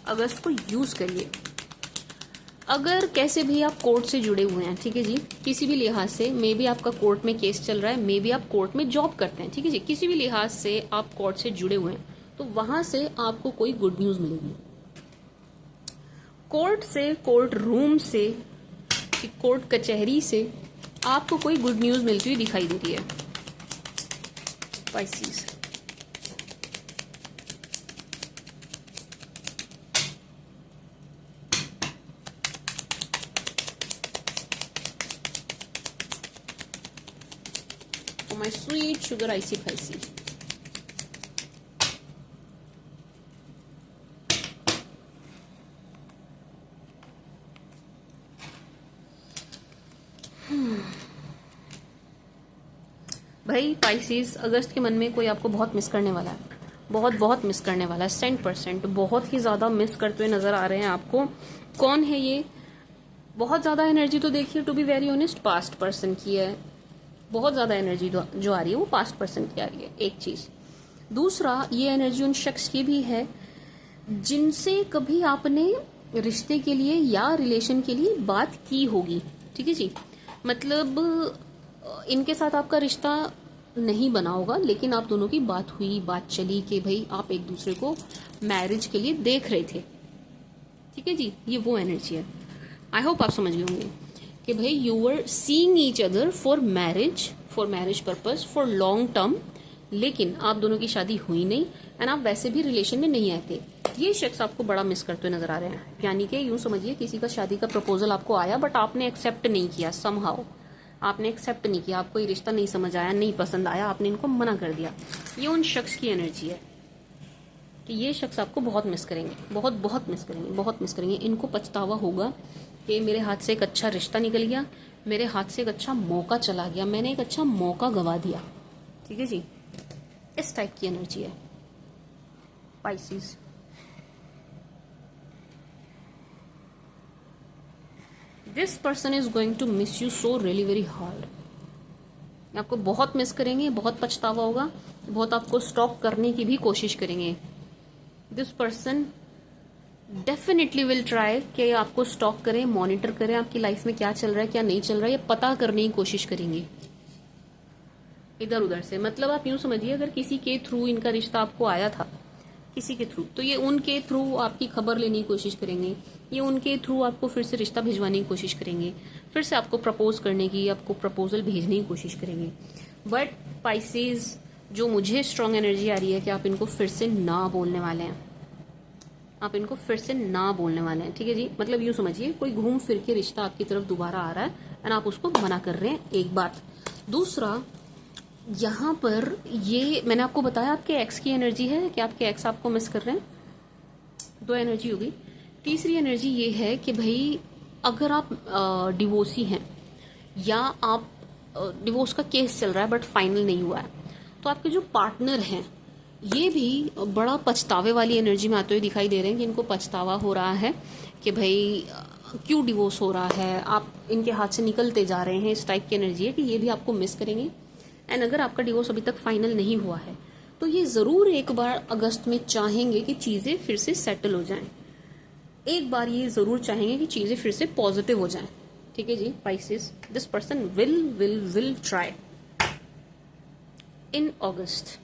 अगस्त को यूज करिए। अगर कैसे भी आप कोर्ट से जुड़े हुए हैं, ठीक है जी, किसी भी लिहाज से, मे बी आपका कोर्ट में केस चल रहा है, मे बी आप कोर्ट में जॉब करते हैं, ठीक है जी, किसी भी लिहाज से आप कोर्ट से जुड़े हुए हैं, तो वहां से आपको कोई गुड न्यूज मिलेगी। कोर्ट से, कोर्ट रूम से, कोर्ट कचहरी से आपको कोई गुड न्यूज मिलती हुई दिखाई दे रही है Pisces. For my sweet sugar icy Pisces. भाई पाइसेस, अगस्त के मन में कोई आपको बहुत मिस करने वाला है, बहुत बहुत मिस करने वाला है, 100% बहुत ही ज्यादा मिस करते हुए नजर आ रहे हैं आपको। कौन है ये? बहुत ज्यादा एनर्जी तो देखिए, to be very honest, past person की है। बहुत ज्यादा एनर्जी जो आ रही है वो पास्ट पर्सन की आ रही है, एक चीज। दूसरा, ये एनर्जी उन शख्स की भी है जिनसे कभी आपने रिश्ते के लिए या रिलेशन के लिए बात की होगी, ठीक है जी। मतलब इनके साथ आपका रिश्ता नहीं बना होगा, लेकिन आप दोनों की बात हुई, बात चली कि भाई आप एक दूसरे को मैरिज के लिए देख रहे थे, ठीक है जी। ये वो एनर्जी है। आई होप आप समझ गए होंगे कि भाई you were seeing each other for marriage purpose, for long term, लेकिन आप दोनों की शादी हुई नहीं एंड आप वैसे भी रिलेशन में नहीं आए थे। ये शख्स आपको बड़ा मिस करते हुए नजर आ रहे हैं, यानी कि यूं समझिए किसी का शादी का प्रपोजल आपको आया बट आपने एक्सेप्ट नहीं किया, समहाउ आपने एक्सेप्ट नहीं किया, आपको ये रिश्ता नहीं समझ आया, नहीं पसंद आया, आपने इनको मना कर दिया। ये उन शख्स की एनर्जी है कि ये शख्स आपको बहुत मिस करेंगे, बहुत बहुत मिस करेंगे, बहुत मिस करेंगे। इनको पछतावा होगा कि मेरे हाथ से एक अच्छा रिश्ता निकल गया, मेरे हाथ से एक अच्छा मौका चला गया, मैंने एक अच्छा मौका गवा दिया, ठीक है जी। इस टाइप की एनर्जी है Pisces. This person is going to miss you so really very hard. आपको बहुत मिस करेंगे, बहुत पछतावा होगा, बहुत आपको स्टॉप करने की भी कोशिश करेंगे। This person definitely will try कि आपको स्टॉक करें, मॉनिटर करें, आपकी लाइफ में क्या चल रहा है क्या नहीं चल रहा है, ये पता करने की कोशिश करेंगे इधर उधर से। मतलब आप यूं समझिए, अगर किसी के थ्रू इनका रिश्ता आपको आया था, किसी के थ्रू, तो ये उनके थ्रू आपकी खबर लेने की कोशिश करेंगे, ये उनके थ्रू आपको फिर से रिश्ता भिजवाने की कोशिश करेंगे, फिर से आपको प्रपोज करने की, आपको प्रपोजल भेजने की कोशिश करेंगे। बट पाइसेस, जो मुझे स्ट्रांग एनर्जी आ रही है कि आप इनको फिर से ना बोलने वाले हैं, आप इनको फिर से ना बोलने वाले हैं, ठीक है जी। मतलब यूं समझिए कोई घूम फिर के रिश्ता आपकी तरफ दोबारा आ रहा है एंड आप उसको मना कर रहे हैं, एक बात। दूसरा, यहाँ पर ये मैंने आपको बताया आपके एक्स की एनर्जी है कि आपके एक्स आपको मिस कर रहे हैं, दो एनर्जी होगी। तीसरी एनर्जी ये है कि भाई अगर आप डिवोर्सी हैं या आप डिवोर्स का केस चल रहा है बट फाइनल नहीं हुआ है, तो आपके जो पार्टनर हैं ये भी बड़ा पछतावे वाली एनर्जी में आते हुए दिखाई दे रहे हैं कि इनको पछतावा हो रहा है कि भाई क्यों डिवोर्स हो रहा है, आप इनके हाथ से निकलते जा रहे हैं, इस टाइप की एनर्जी है कि ये भी आपको मिस करेंगे। एंड अगर आपका डिवोर्स अभी तक फाइनल नहीं हुआ है तो ये ज़रूर एक बार अगस्त में चाहेंगे कि चीज़ें फिर से सेटल हो जाएं। एक बार ये ज़रूर चाहेंगे कि चीज़ें फिर से पॉजिटिव हो जाएं। ठीक है जी Pisces, this person will try in August.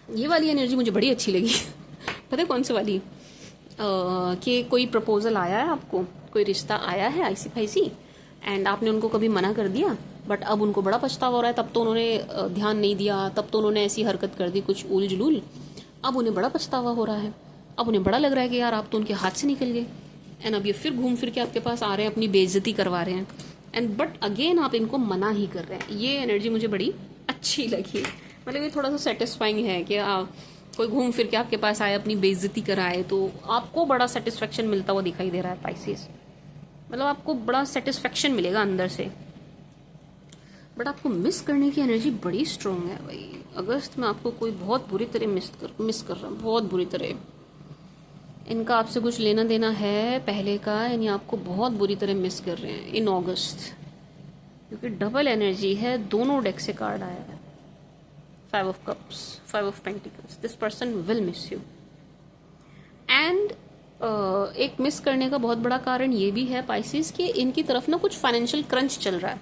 ये वाली एनर्जी मुझे बड़ी अच्छी लगी पता है कौन सी वाली? कि कोई प्रपोजल आया है आपको, कोई रिश्ता आया है आईसी फाईसी, एंड आपने उनको कभी मना कर दिया, बट अब उनको बड़ा पछतावा हो रहा है। तब तो उन्होंने ध्यान नहीं दिया, तब तो उन्होंने ऐसी हरकत कर दी कुछ उल जुलूल, अब उन्हें बड़ा पछतावा हो रहा है। अब उन्हें बड़ा लग रहा है कि यार आप तो उनके हाथ से निकल गए, एंड अब ये फिर घूम फिर के आपके पास आ रहे हैं, अपनी बेइज्जती करवा रहे हैं, एंड बट अगेन आप इनको मना ही कर रहे हैं। ये एनर्जी मुझे बड़ी अच्छी लगी। मतलब ये थोड़ा सा सेटिस्फाइंग है कि कोई घूम फिर के आपके पास आए, अपनी बेइज्जती कराए, तो आपको बड़ा सेटिस्फेक्शन मिलता हुआ दिखाई दे रहा है पाइसेस। मतलब आपको बड़ा सेटिस्फेक्शन मिलेगा अंदर से, बट आपको मिस करने की एनर्जी बड़ी स्ट्रांग है भाई। अगस्त में आपको कोई बहुत बुरी तरह मिस कर रहा है, बहुत बुरी तरह। इनका आपसे कुछ लेना देना है पहले का, यानी आपको बहुत बुरी तरह मिस कर रहे हैं इन अगस्त, क्योंकि डबल एनर्जी है। दोनों डेक से कार्ड आया है, 5 of cups, 5 of pentacles. This person will miss you. And एक मिस करने का बहुत बड़ा कारण ये भी है पाइसेस कि इनकी तरफ ना कुछ फाइनेंशियल क्रंच चल रहा है।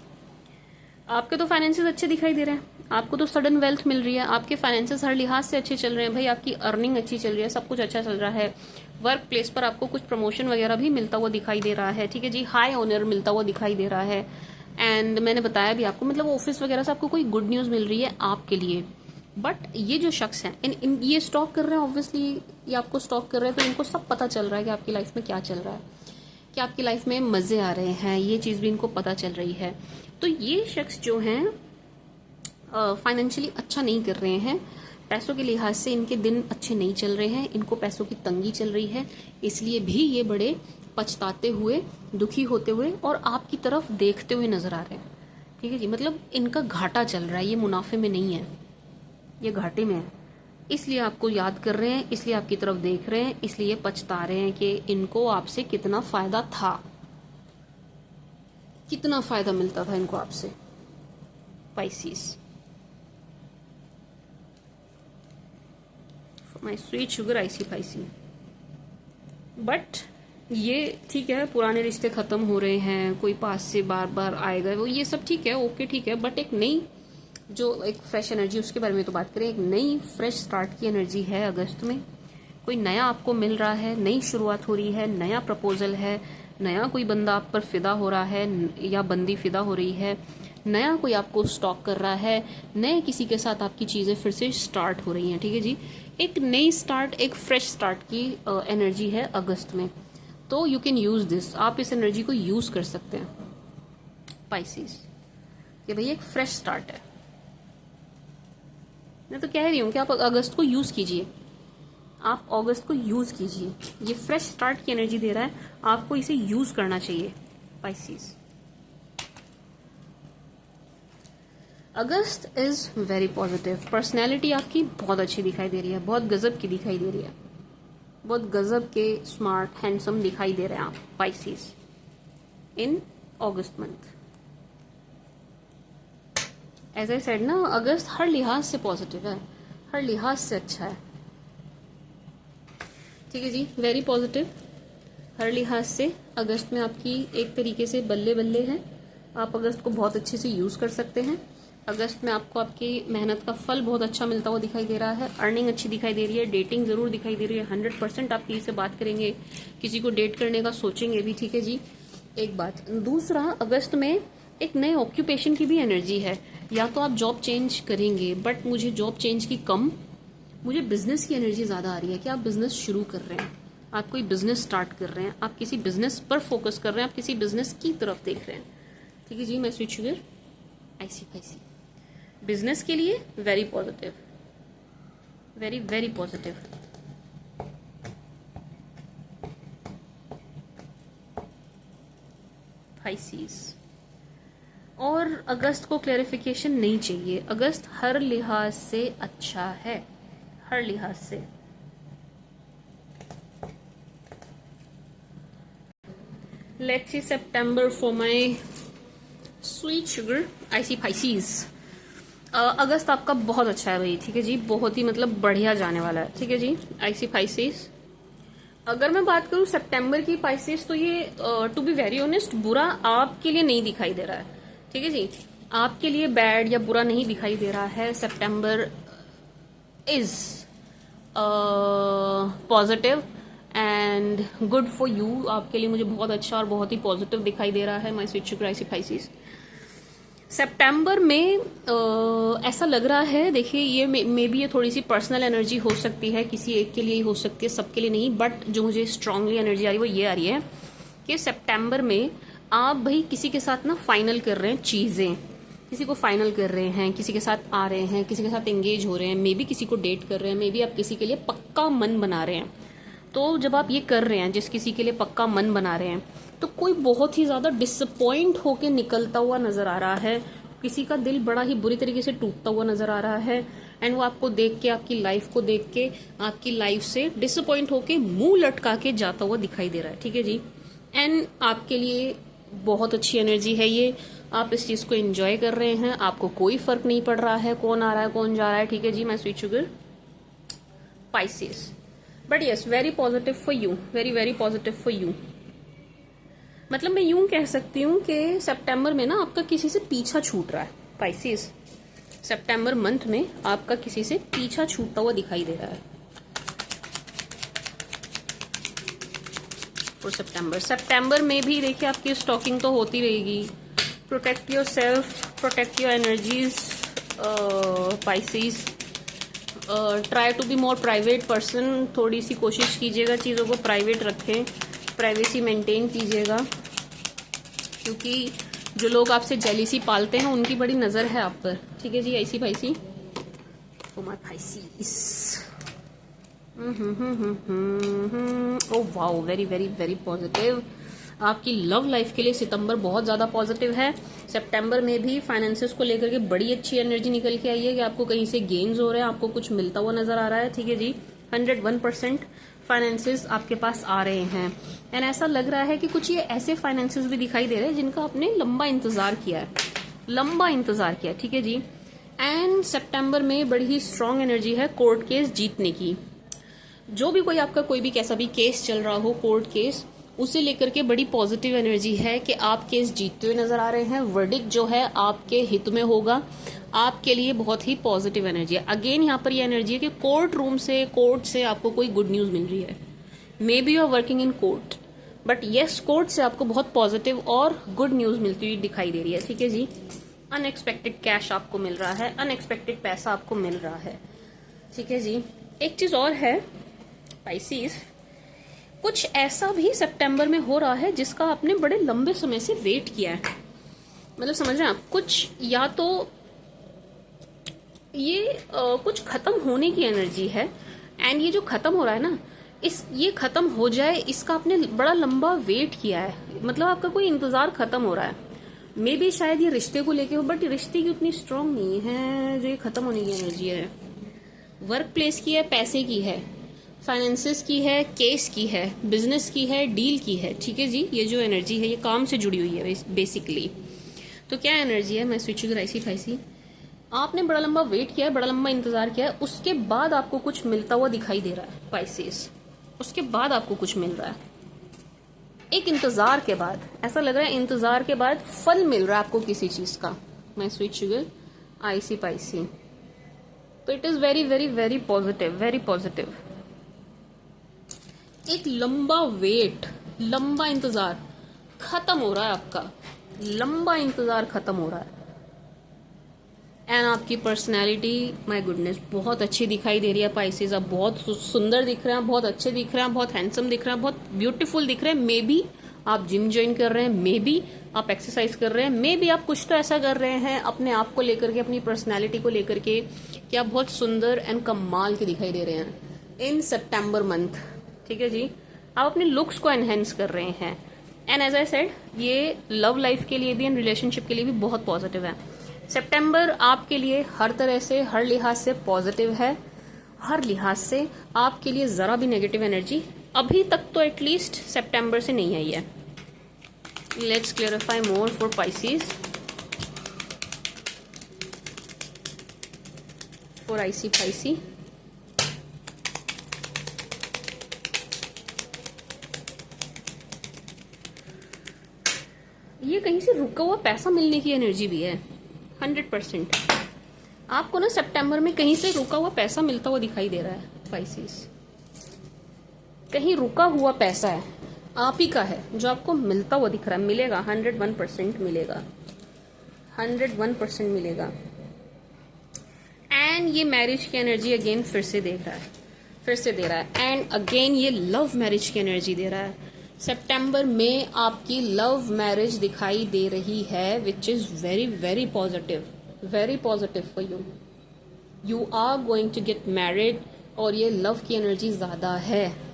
आपके तो फाइनेंसेस अच्छे दिखाई दे रहे हैं, आपको तो सडन वेल्थ मिल रही है, आपके फाइनेंसेस हर लिहाज से अच्छे चल रहे हैं भाई, आपकी अर्निंग अच्छी चल रही है, सब कुछ अच्छा चल रहा है। वर्क प्लेस पर आपको कुछ प्रमोशन वगैरह भी मिलता हुआ दिखाई दे रहा है। ठीक है जी, हाई ऑनर मिलता हुआ दिखाई दे रहा है। एंड मैंने बताया भी आपको, मतलब ऑफिस वगैरह से आपको कोई गुड न्यूज़ मिल रही है आपके लिए। बट ये जो शख्स हैं ये स्टॉक कर रहे हैं, ऑब्वियसली ये आपको स्टॉक कर रहे हैं, तो इनको सब पता चल रहा है कि आपकी लाइफ में क्या चल रहा है, कि आपकी लाइफ में मज़े आ रहे हैं, ये चीज़ भी इनको पता चल रही है। तो ये शख्स जो हैं फाइनेंशियली अच्छा नहीं कर रहे हैं, पैसों के लिहाज से इनके दिन अच्छे नहीं चल रहे हैं, इनको पैसों की तंगी चल रही है, इसलिए भी ये बड़े पछताते हुए, दुखी होते हुए और आपकी तरफ देखते हुए नजर आ रहे हैं। ठीक है जी, मतलब इनका घाटा चल रहा है, ये मुनाफे में नहीं है, ये घाटे में है, इसलिए आपको याद कर रहे हैं, इसलिए आपकी तरफ देख रहे हैं, इसलिए पछता रहे हैं कि इनको आपसे कितना फायदा था, कितना फायदा मिलता था इनको आपसे Pisces. My sweet sugar icy Pisces. But ये ठीक है, पुराने रिश्ते खत्म हो रहे हैं, कोई पास से बार बार आएगा, वो ये सब ठीक है, ओके ठीक है, बट एक नई जो एक फ्रेश एनर्जी, उसके बारे में तो बात करें। एक नई फ्रेश स्टार्ट की एनर्जी है अगस्त में, कोई नया आपको मिल रहा है, नई शुरुआत हो रही है, नया प्रपोजल है, नया कोई बंदा आप पर फिदा हो रहा है या बंदी फिदा हो रही है, नया कोई आपको स्टॉक कर रहा है, नए किसी के साथ आपकी चीज़ें फिर से स्टार्ट हो रही हैं। ठीक है जी, एक नई स्टार्ट, एक फ्रेश स्टार्ट की एनर्जी है अगस्त में। तो यू कैन यूज़ दिस, आप इस एनर्जी को यूज़ कर सकते हैं पाइसेस, कि भाई एक फ्रेश स्टार्ट है। मैं तो कह रही हूँ कि आप अगस्त को यूज़ कीजिए, आप अगस्त को यूज़ कीजिए, ये फ्रेश स्टार्ट की एनर्जी दे रहा है, आपको इसे यूज़ करना चाहिए Pisces. August is very positive, personality आपकी बहुत अच्छी दिखाई दे रही है, बहुत गजब की दिखाई दे रही है, बहुत गजब के स्मार्ट हैंडसम दिखाई दे रहे हैं आप Pisces in August month. As I said ना, अगस्त हर लिहाज से पॉजिटिव है, हर लिहाज से अच्छा है। ठीक है जी, वेरी पॉजिटिव हर लिहाज से। अगस्त में आपकी एक तरीके से बल्ले बल्ले है, आप अगस्त को बहुत अच्छे से यूज़ कर सकते हैं। अगस्त में आपको आपकी मेहनत का फल बहुत अच्छा मिलता हुआ दिखाई दे रहा है, अर्निंग अच्छी दिखाई दे रही है, डेटिंग ज़रूर दिखाई दे रही है, 100% आप किसी से बात करेंगे, किसी को डेट करने का सोचेंगे भी। ठीक है जी, एक बात। दूसरा, अगस्त में एक नए ऑक्यूपेशन की भी एनर्जी है, या तो आप जॉब चेंज करेंगे, बट मुझे जॉब चेंज की कम, मुझे बिजनेस की एनर्जी ज़्यादा आ रही है कि आप बिजनेस शुरू कर रहे हैं, आप कोई बिजनेस स्टार्ट कर रहे हैं, आप किसी बिजनेस पर फोकस कर रहे हैं, आप किसी बिजनेस की तरफ देख रहे हैं। ठीक है जी, मैं sweet sugar icy Pisces, business के लिए very positive, very very positive. Pisces. और अगस्त को क्लैरिफिकेशन नहीं चाहिए, अगस्त हर लिहाज से अच्छा है, हर लिहाज से। Let's see September for my sweet sugar icy Pisces. अगस्त आपका बहुत अच्छा है भाई, ठीक है जी, बहुत ही मतलब बढ़िया जाने वाला है, ठीक है जी आईसी पाइसीज। अगर मैं बात करूं सितंबर की पाइसीज, तो ये टू बी वेरी ऑनेस्ट बुरा आपके लिए नहीं दिखाई दे रहा है, ठीक है जी, आपके लिए बैड या बुरा नहीं दिखाई दे रहा है। सितंबर is positive and good for you, आपके लिए मुझे बहुत अच्छा और बहुत ही पॉजिटिव दिखाई दे रहा है my sweet sugar icy Pisces. सितंबर में ऐसा लग रहा है, देखिए ये मे बी ये थोड़ी सी पर्सनल एनर्जी हो सकती है, किसी एक के लिए ही हो सकती है, सबके लिए नहीं, बट जो मुझे स्ट्रांगली एनर्जी आ रही है वो ये आ रही है कि सितंबर में आप भाई किसी के साथ ना फाइनल कर रहे हैं चीज़ें, किसी को फाइनल कर रहे हैं, किसी के साथ आ रहे हैं, किसी के साथ एंगेज हो रहे हैं, मे बी किसी को डेट कर रहे हैं, मे बी आप किसी के लिए पक्का मन बना रहे हैं। तो जब आप ये कर रहे हैं, जिस किसी के लिए पक्का मन बना रहे हैं, तो कोई बहुत ही ज्यादा डिसअपॉइंट होके निकलता हुआ नजर आ रहा है, किसी का दिल बड़ा ही बुरी तरीके से टूटता हुआ नजर आ रहा है, एंड वो आपको देख के, आपकी लाइफ को देख के, आपकी लाइफ से डिसअपॉइंट होके मुंह लटका के जाता हुआ दिखाई दे रहा है, ठीक है जी। एंड आपके लिए बहुत अच्छी एनर्जी है ये, आप इस चीज को एंजॉय कर रहे हैं, आपको कोई फर्क नहीं पड़ रहा है कौन आ रहा है कौन जा रहा है, ठीक है जी, my sweet sugar Pisces. But yes, very positive for you, very very positive for you. मतलब मैं यूं कह सकती हूँ कि सितंबर में ना आपका किसी से पीछा छूट रहा है पाइसेस, सितंबर मंथ में आपका किसी से पीछा छूटता हुआ दिखाई दे रहा है फॉर सितंबर में भी देखिए आपकी स्टॉकिंग तो होती रहेगी। Protect yourself, protect your energies Pisces, try to be more private person, थोड़ी सी कोशिश कीजिएगा चीज़ों को प्राइवेट रखें, प्राइवेसी मेंटेन कीजिएगा, क्योंकि जो लोग आपसे जेलिसी पालते हैं उनकी बड़ी नज़र है आप पर, ठीक है जी icy Pisces oh my Pisces. Oh wow, very very very positive. आपकी लव लाइफ के लिए सितंबर बहुत ज़्यादा पॉजिटिव है। सितंबर में भी फाइनेंसेस को लेकर के बड़ी अच्छी एनर्जी निकल के आई है कि आपको कहीं से गेन्स हो रहे हैं, आपको कुछ मिलता हुआ नजर आ रहा है, ठीक है जी। 101% फाइनेंसेस आपके पास आ रहे हैं, एंड ऐसा लग रहा है कि कुछ ये ऐसे फाइनेंसेस भी दिखाई दे रहे हैं जिनका आपने लंबा इंतजार किया है, लंबा इंतजार किया, ठीक है जी। एंड सितंबर में बड़ी ही स्ट्रांग एनर्जी है कोर्ट केस जीतने की। जो भी कोई आपका कोई भी कैसा भी केस चल रहा हो, कोर्ट केस, उसे लेकर के बड़ी पॉजिटिव एनर्जी है कि आप केस जीतते हुए नजर आ रहे हैं, वर्डिक्ट जो है आपके हित में होगा, आपके लिए बहुत ही पॉजिटिव एनर्जी है। अगेन यहाँ पर ये एनर्जी है कि कोर्ट रूम से, कोर्ट से आपको कोई गुड न्यूज मिल रही है, maybe you are working in court, but yes court से आपको बहुत पॉजिटिव और गुड न्यूज मिलती हुई दिखाई दे रही है, ठीक है जी। अनएक्सपेक्टेड कैश आपको मिल रहा है, अनएक्सपेक्टेड पैसा आपको मिल रहा है, ठीक है जी। एक चीज और है पाइसीज, कुछ ऐसा भी सितंबर में हो रहा है जिसका आपने बड़े लंबे समय से वेट किया है, मतलब समझ रहे हैं आप, कुछ या तो ये कुछ खत्म होने की एनर्जी है, एंड ये जो खत्म हो रहा है ना, ये खत्म हो जाए इसका आपने बड़ा लंबा वेट किया है, मतलब आपका कोई इंतजार खत्म हो रहा है। मे बी शायद ये रिश्ते को लेके हो, बट रिश्ते की उतनी स्ट्रांग नहीं है जो ये खत्म होने की एनर्जी है। वर्क प्लेस की है, पैसे की है, फाइनेंसेस की है, केस की है, बिजनेस की है, डील की है, ठीक है जी। ये जो एनर्जी है ये काम से जुड़ी हुई है बेसिकली। तो क्या एनर्जी है, मैं स्वीट शुगर आईसी फाइसी, आपने बड़ा लंबा वेट किया है, बड़ा लंबा इंतजार किया है, उसके बाद आपको कुछ मिलता हुआ दिखाई दे रहा है पाइसेस, उसके बाद आपको कुछ मिल रहा है, एक इंतजार के बाद ऐसा लग रहा है, इंतजार के बाद फल मिल रहा है आपको किसी चीज का, मैं स्वीट शुगर आईसी पाइसी। तो it is very very very positive, very positive. एक लंबा वेट, लंबा इंतजार खत्म हो रहा है आपका, लंबा इंतजार खत्म हो रहा है, एंड आपकी पर्सनैलिटी माय गुडनेस बहुत अच्छी दिखाई दे रही है पाइसेस। आप बहुत सुंदर दिख रहे हैं, बहुत अच्छे दिख रहे हैं, बहुत हैंडसम दिख रहे हैं, बहुत ब्यूटीफुल दिख रहे हैं। मे बी आप जिम ज्वाइन कर रहे हैं, मे बी आप एक्सरसाइज कर रहे हैं, मे बी आप कुछ तो ऐसा कर रहे हैं अपने आप को लेकर के, अपनी पर्सनैलिटी को लेकर के, कि आप बहुत सुंदर एंड कमाल के दिखाई दे रहे हैं इन सितंबर मंथ, ठीक है जी। आप अपने लुक्स को एनहेंस कर रहे हैं, एंड एज आई सेड ये लव लाइफ के लिए भी एंड रिलेशनशिप के लिए भी बहुत पॉजिटिव है। सितंबर आपके लिए हर तरह से, हर लिहाज से पॉजिटिव है, हर लिहाज से आपके लिए जरा भी नेगेटिव एनर्जी अभी तक तो एटलीस्ट सितंबर से नहीं आई है। Let's clarify more for Pisces. For IC Pisces. ये कहीं से रुका हुआ पैसा मिलने की एनर्जी भी है 100%। आपको ना सितंबर में कहीं से रुका हुआ पैसा मिलता हुआ दिखाई दे रहा है Pisces। कहीं रुका हुआ पैसा है, आप ही का है, जो आपको मिलता हुआ दिख रहा है। मिलेगा 101% मिलेगा, 101% मिलेगा। एंड ये मैरिज की एनर्जी अगेन फिर से दे रहा है, फिर से दे रहा है। एंड अगेन ये लव मैरिज की एनर्जी दे रहा है। सितंबर में आपकी लव मैरिज दिखाई दे रही है, which is very very positive, very positive for you. You are going to get married और ये लव की एनर्जी ज्यादा है।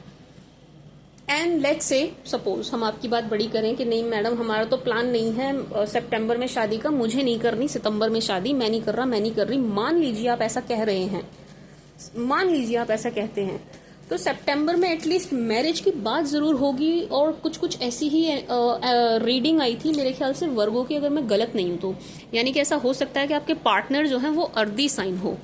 एंड लेट्स से सपोज हम आपकी बात बड़ी करें कि नहीं मैडम हमारा तो प्लान नहीं है सितंबर में शादी का, मुझे नहीं करनी सितंबर में शादी, मैं नहीं कर रहा, मैं नहीं कर रही। मान लीजिए आप ऐसा कह रहे हैं, मान लीजिए आप ऐसा कहते हैं, तो सितंबर में एटलीस्ट मैरिज की बात जरूर होगी। और कुछ कुछ ऐसी ही रीडिंग आई थी मेरे ख्याल से वर्गो की, अगर मैं गलत नहीं हूं तो। यानी कि ऐसा हो सकता है कि आपके पार्टनर जो है वो अर्दी साइन हो,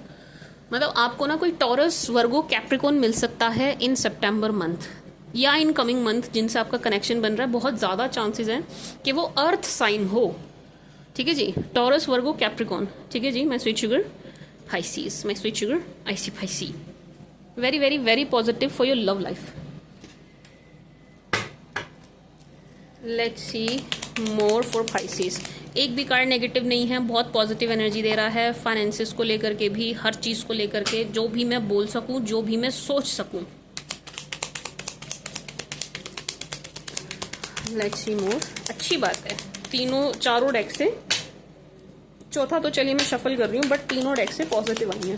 मतलब आपको ना कोई टॉरस वर्गो कैप्रिकॉन मिल सकता है इन सितंबर मंथ या इन कमिंग मंथ, जिनसे आपका कनेक्शन बन रहा है। बहुत ज्यादा चांसेस हैं कि वो अर्थ साइन हो, ठीक है जी। टॉरस वर्गो कैप्रिकॉन, ठीक है जी। My sweet sugar Pisces, my sweet sugar IC Pisces, very very very positive for your love life. Let's see more for Pisces। एक भी कार्ड नेगेटिव नहीं है, बहुत पॉजिटिव एनर्जी दे रहा है। फाइनेंसिस को लेकर के भी, हर चीज को लेकर के, जो भी मैं बोल सकूं, जो भी मैं सोच सकूं। लेट्स सी मोर। अच्छी बात है, चारों डेक से, चौथा तो चलिए मैं शफल कर रही हूँ, बट तीनों डेक से पॉजिटिव आई हैं।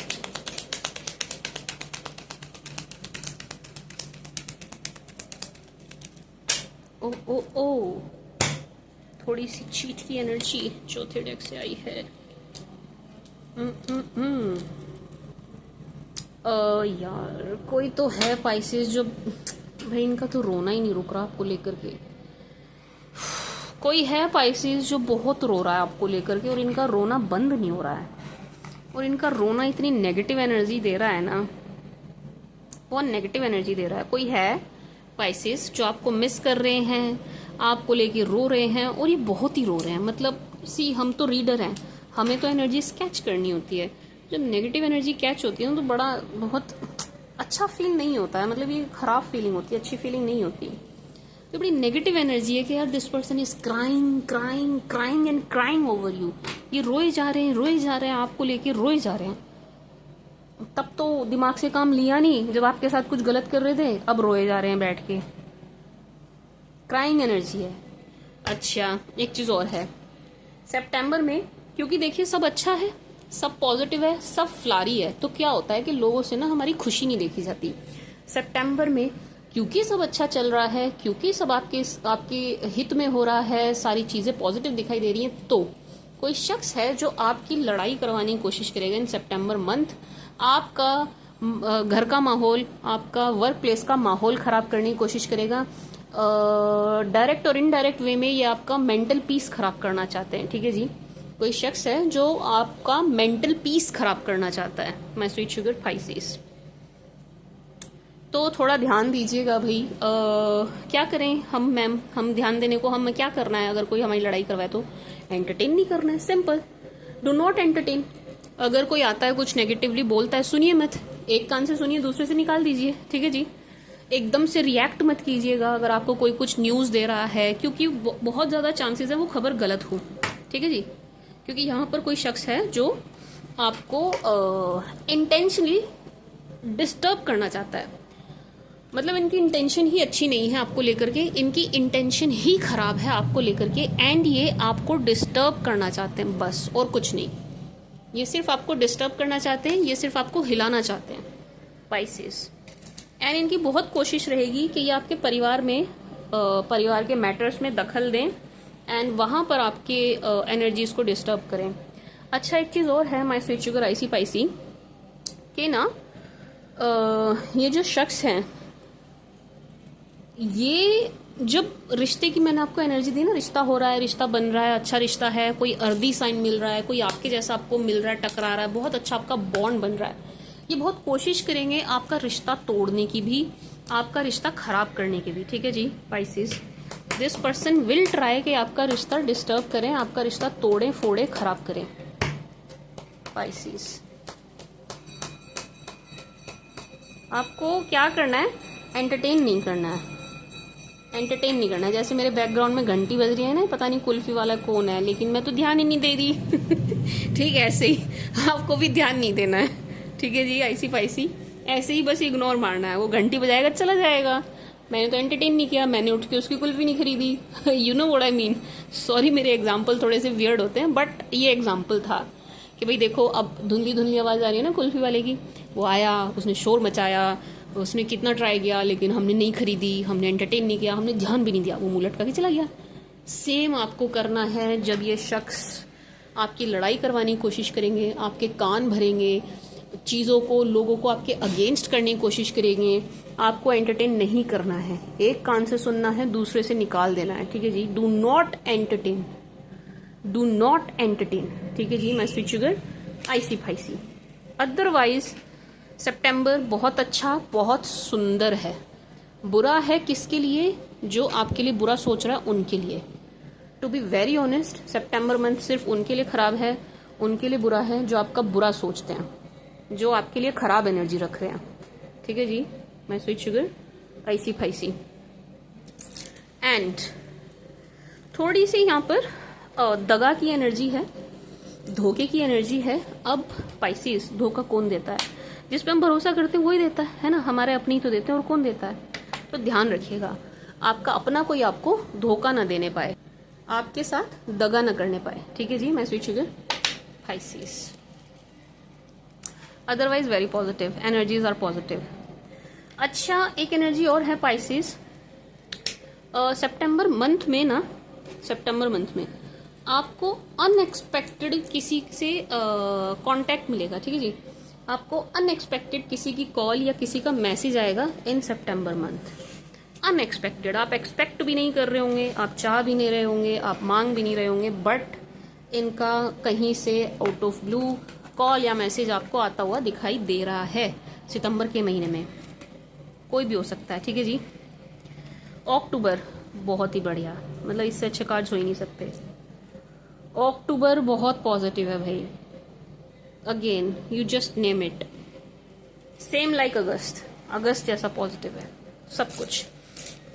ओ ओ ओ, थोड़ी सी चीट की एनर्जी चौथे डेक से आई है। यार कोई तो है Pisces जो, भाई इनका तो रोना ही नहीं रुक रहा आपको लेकर के। कोई है Pisces जो बहुत रो रहा है आपको लेकर के, और इनका रोना बंद नहीं हो रहा है। और इनका रोना इतनी नेगेटिव एनर्जी दे रहा है ना, बहुत नेगेटिव एनर्जी दे रहा है। कोई है Pisces जो आपको मिस कर रहे हैं, आपको लेके रो रहे हैं, और ये बहुत ही रो रहे हैं। मतलब सी, हम तो रीडर हैं, हमें तो एनर्जी कैच करनी होती है। जब नेगेटिव एनर्जी कैच होती है ना, तो बड़ा बहुत अच्छा फील नहीं होता है। मतलब ये खराब फीलिंग होती है, अच्छी फीलिंग नहीं होती। तो बड़ी नेगेटिव एनर्जी है कि यार this person is crying crying crying and crying over you. ये रोए जा रहे हैं, रोए जा रहे हैं, आपको लेके रोए जा रहे हैं। तब तो दिमाग से काम लिया नहीं जब आपके साथ कुछ गलत कर रहे थे, अब रोए जा रहे हैं बैठ के। क्राइंग एनर्जी है। अच्छा, एक चीज और है सितंबर में, क्योंकि देखिए सब अच्छा है, सब पॉजिटिव है, सब फ्लारी है, तो क्या होता है कि लोगों से ना हमारी खुशी नहीं देखी जाती सितंबर में। क्योंकि सब अच्छा चल रहा है, क्योंकि सब आपके हित में हो रहा है, सारी चीजें पॉजिटिव दिखाई दे रही हैं, तो कोई शख्स है जो आपकी लड़ाई करवाने की कोशिश करेगा इन सितंबर मंथ। आपका घर का माहौल, आपका वर्क प्लेस का माहौल खराब करने की कोशिश करेगा। डायरेक्ट और इनडायरेक्ट वे में ये आपका मेंटल पीस खराब करना चाहते हैं, ठीक है जी। कोई शख्स है जो आपका मेंटल पीस खराब करना चाहता है। My sweet sugar Pisces। तो थोड़ा ध्यान दीजिएगा भाई। क्या करें हम मैम, हम ध्यान देने को हमें क्या करना है? अगर कोई हमारी लड़ाई करवाए तो एंटरटेन नहीं करना है, सिंपल। Do not entertain. अगर कोई आता है कुछ नेगेटिवली बोलता है, सुनिए मत, एक कान से सुनिए, दूसरे से निकाल दीजिए, ठीक है जी। एकदम से रिएक्ट मत कीजिएगा अगर आपको कोई कुछ न्यूज दे रहा है, क्योंकि बहुत ज्यादा चांसेस है वो खबर गलत हो, ठीक है जी। क्योंकि यहाँ पर कोई शख्स है जो आपको इंटेंशनली डिस्टर्ब करना चाहता है। मतलब इनकी इंटेंशन ही अच्छी नहीं है आपको लेकर के, इनकी इंटेंशन ही खराब है आपको लेकर के, एंड ये आपको डिस्टर्ब करना चाहते हैं, बस और कुछ नहीं। ये सिर्फ आपको डिस्टर्ब करना चाहते हैं, ये सिर्फ आपको हिलाना चाहते हैं Pisces। एंड इनकी बहुत कोशिश रहेगी कि ये आपके परिवार में, परिवार के मैटर्स में दखल दें एंड वहां पर आपके एनर्जीज को डिस्टर्ब करें। अच्छा, एक चीज और है my sweet sugar IC Pisces के ना, ये जो शख्स हैं ये जब रिश्ते की मैंने आपको एनर्जी दी ना, रिश्ता हो रहा है, रिश्ता बन रहा है, अच्छा रिश्ता है, कोई अर्दी साइन मिल रहा है, कोई आपके जैसा आपको मिल रहा है, टकरा रहा है, बहुत अच्छा आपका बॉन्ड बन रहा है, ये बहुत कोशिश करेंगे आपका रिश्ता तोड़ने की भी, आपका रिश्ता खराब करने की भी। ठीक है जी Pisces, this person will try कि आपका रिश्ता डिस्टर्ब करें, आपका रिश्ता तोड़े फोड़े खराब करें। पाइसेस, आपको क्या करना है, एंटरटेन नहीं करना है, एंटरटेन नहीं करना है। जैसे मेरे बैकग्राउंड में घंटी बज रही है ना, पता नहीं कुल्फी वाला कौन है, लेकिन मैं तो ध्यान ही नहीं दे रही। ठीक है, ऐसे ही आपको भी ध्यान नहीं देना है। ठीक है जी, ऐसी पाइसी, ऐसे ही बस इग्नोर मारना है, वो घंटी बजाएगा चला जाएगा। मैंने तो एंटरटेन नहीं किया, मैंने उठ के उसकी कुल्फी नहीं खरीदी। You know what I mean. Sorry, मेरे एग्जाम्पल थोड़े से वियर्ड होते हैं, बट ये एग्जाम्पल था कि भाई देखो, अब धुंधली धुंधली आवाज आ रही है ना कुल्फी वाले की, वो आया, उसने शोर मचाया, उसने कितना ट्राई किया, लेकिन हमने नहीं खरीदी, हमने एंटरटेन नहीं किया, हमने ध्यान भी नहीं दिया, वो मुंह लटका के चला गया। सेम आपको करना है जब ये शख्स आपकी लड़ाई करवाने की कोशिश करेंगे, आपके कान भरेंगे, चीज़ों को, लोगों को आपके अगेंस्ट करने की कोशिश करेंगे, आपको एंटरटेन नहीं करना है। एक कान से सुनना है, दूसरे से निकाल देना है। ठीक है जी, do not entertain, do not entertain. ठीक है जी, मैं sweet sugar icy Pisces. Otherwise सितंबर बहुत अच्छा, बहुत सुंदर है। बुरा है किसके लिए, जो आपके लिए बुरा सोच रहा है उनके लिए। टू बी वेरी ऑनेस्ट, सितंबर मंथ सिर्फ उनके लिए खराब है, उनके लिए बुरा है जो आपका बुरा सोचते हैं, जो आपके लिए खराब एनर्जी रख रहे हैं। ठीक है जी, मैं स्वीट शुगर आईसी फाइसी। एंड थोड़ी सी यहाँ पर दगा की एनर्जी है, धोखे की एनर्जी है। अब पाइसिस, धोखा कौन देता है, जिस पे हम भरोसा करते हैं वही देता है ना, हमारे अपनी तो देते हैं, और कौन देता है। तो ध्यान रखिएगा, आपका अपना कोई आपको धोखा ना देने पाए, आपके साथ दगा ना करने पाए। ठीक है जी, मैं sweet sugar Pisces. Otherwise very positive, energies are positive. अच्छा, एक एनर्जी और है पाइसिस, सितंबर मंथ में ना, सितंबर मंथ में आपको अनएक्सपेक्टेड किसी से कांटेक्ट मिलेगा। ठीक है जी, आपको अनएक्सपेक्टेड किसी की कॉल या किसी का मैसेज आएगा इन सितंबर मंथ। अनएक्सपेक्टेड, आप एक्सपेक्ट भी नहीं कर रहे होंगे, आप चाह भी नहीं रहे होंगे, आप मांग भी नहीं रहे होंगे, बट इनका कहीं से आउट ऑफ ब्लू कॉल या मैसेज आपको आता हुआ दिखाई दे रहा है। सितंबर के महीने में कोई भी हो सकता है। ठीक है जी, अक्टूबर बहुत ही बढ़िया, मतलब इससे अच्छे कार्ड हो ही नहीं सकते। अक्टूबर बहुत पॉजिटिव है भाई, again you just name it, same like August, अगस्त जैसा पॉजिटिव है सब कुछ।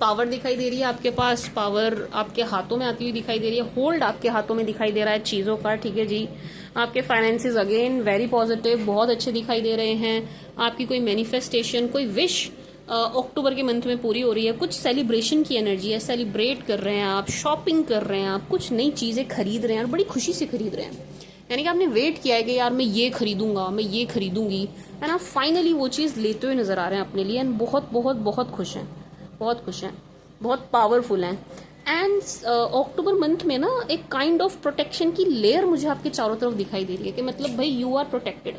पावर दिखाई दे रही है आपके पास, पावर आपके हाथों में आती हुई दिखाई दे रही है, होल्ड आपके हाथों में दिखाई दे रहा है चीजों का। ठीक है जी, आपके फाइनेंसेस अगेन वेरी पॉजिटिव, बहुत अच्छे दिखाई दे रहे हैं। आपकी कोई मैनिफेस्टेशन, कोई विश अक्टूबर के मंथ में पूरी हो रही है। कुछ सेलिब्रेशन की एनर्जी है, सेलिब्रेट कर रहे हैं आप, शॉपिंग कर रहे हैं आप, कुछ नई चीजें खरीद रहे हैं और बड़ी खुशी से खरीद रहे हैं। यानी कि आपने वेट किया है कि यार मैं ये खरीदूंगा, मैं ये खरीदूंगी, एंड आप फाइनली वो चीज लेते हुए नजर आ रहे हैं अपने लिए, एंड बहुत बहुत बहुत खुश हैं, बहुत खुश हैं, बहुत पावरफुल हैं। एंड अक्टूबर मंथ में ना एक काइंड ऑफ प्रोटेक्शन की लेयर मुझे आपके चारों तरफ दिखाई दे रही है कि मतलब भाई यू आर प्रोटेक्टेड,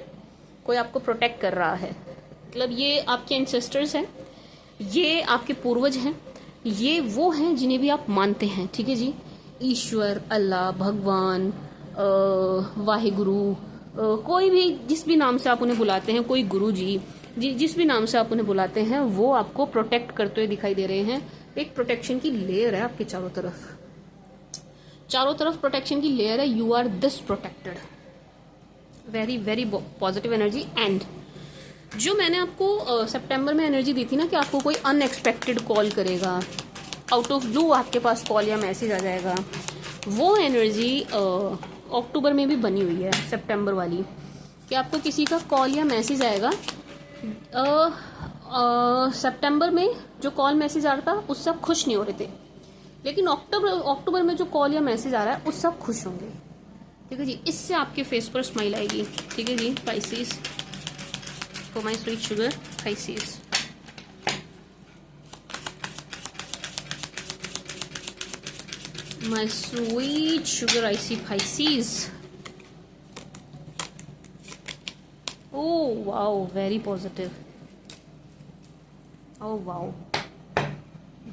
कोई आपको प्रोटेक्ट कर रहा है। मतलब ये आपके एंसेस्टर्स हैं, ये आपके पूर्वज हैं, ये वो हैं जिन्हें भी आप मानते हैं। ठीक है जी, ईश्वर, अल्लाह, भगवान, वाहिगुरु, कोई भी जिस भी नाम से आप उन्हें बुलाते हैं, कोई गुरु जी, जिस भी नाम से आप उन्हें बुलाते हैं, वो आपको प्रोटेक्ट करते हुए दिखाई दे रहे हैं। एक प्रोटेक्शन की लेयर है आपके चारों तरफ, चारों तरफ प्रोटेक्शन की लेयर है। You are this protected, very very positive energy. And जो मैंने आपको सितंबर में एनर्जी दी थी ना कि आपको कोई अनएक्सपेक्टेड कॉल करेगा, आउट ऑफ ब्लू आपके पास कॉल या मैसेज आ जाएगा, वो एनर्जी अक्टूबर में भी बनी हुई है, सितंबर वाली, कि आपको किसी का कॉल या मैसेज आएगा। सितंबर में जो कॉल मैसेज आ रहा था उससे आप खुश नहीं हो रहे थे, लेकिन अक्टूबर में जो कॉल या मैसेज आ रहा है उससे आप खुश होंगे। ठीक है जी, इससे आपके फेस पर स्माइल आएगी। ठीक है जी, Pisces, for my sweet sugar Pisces. My sweet sugar icy Pisces. Oh wow, very positive. Oh wow,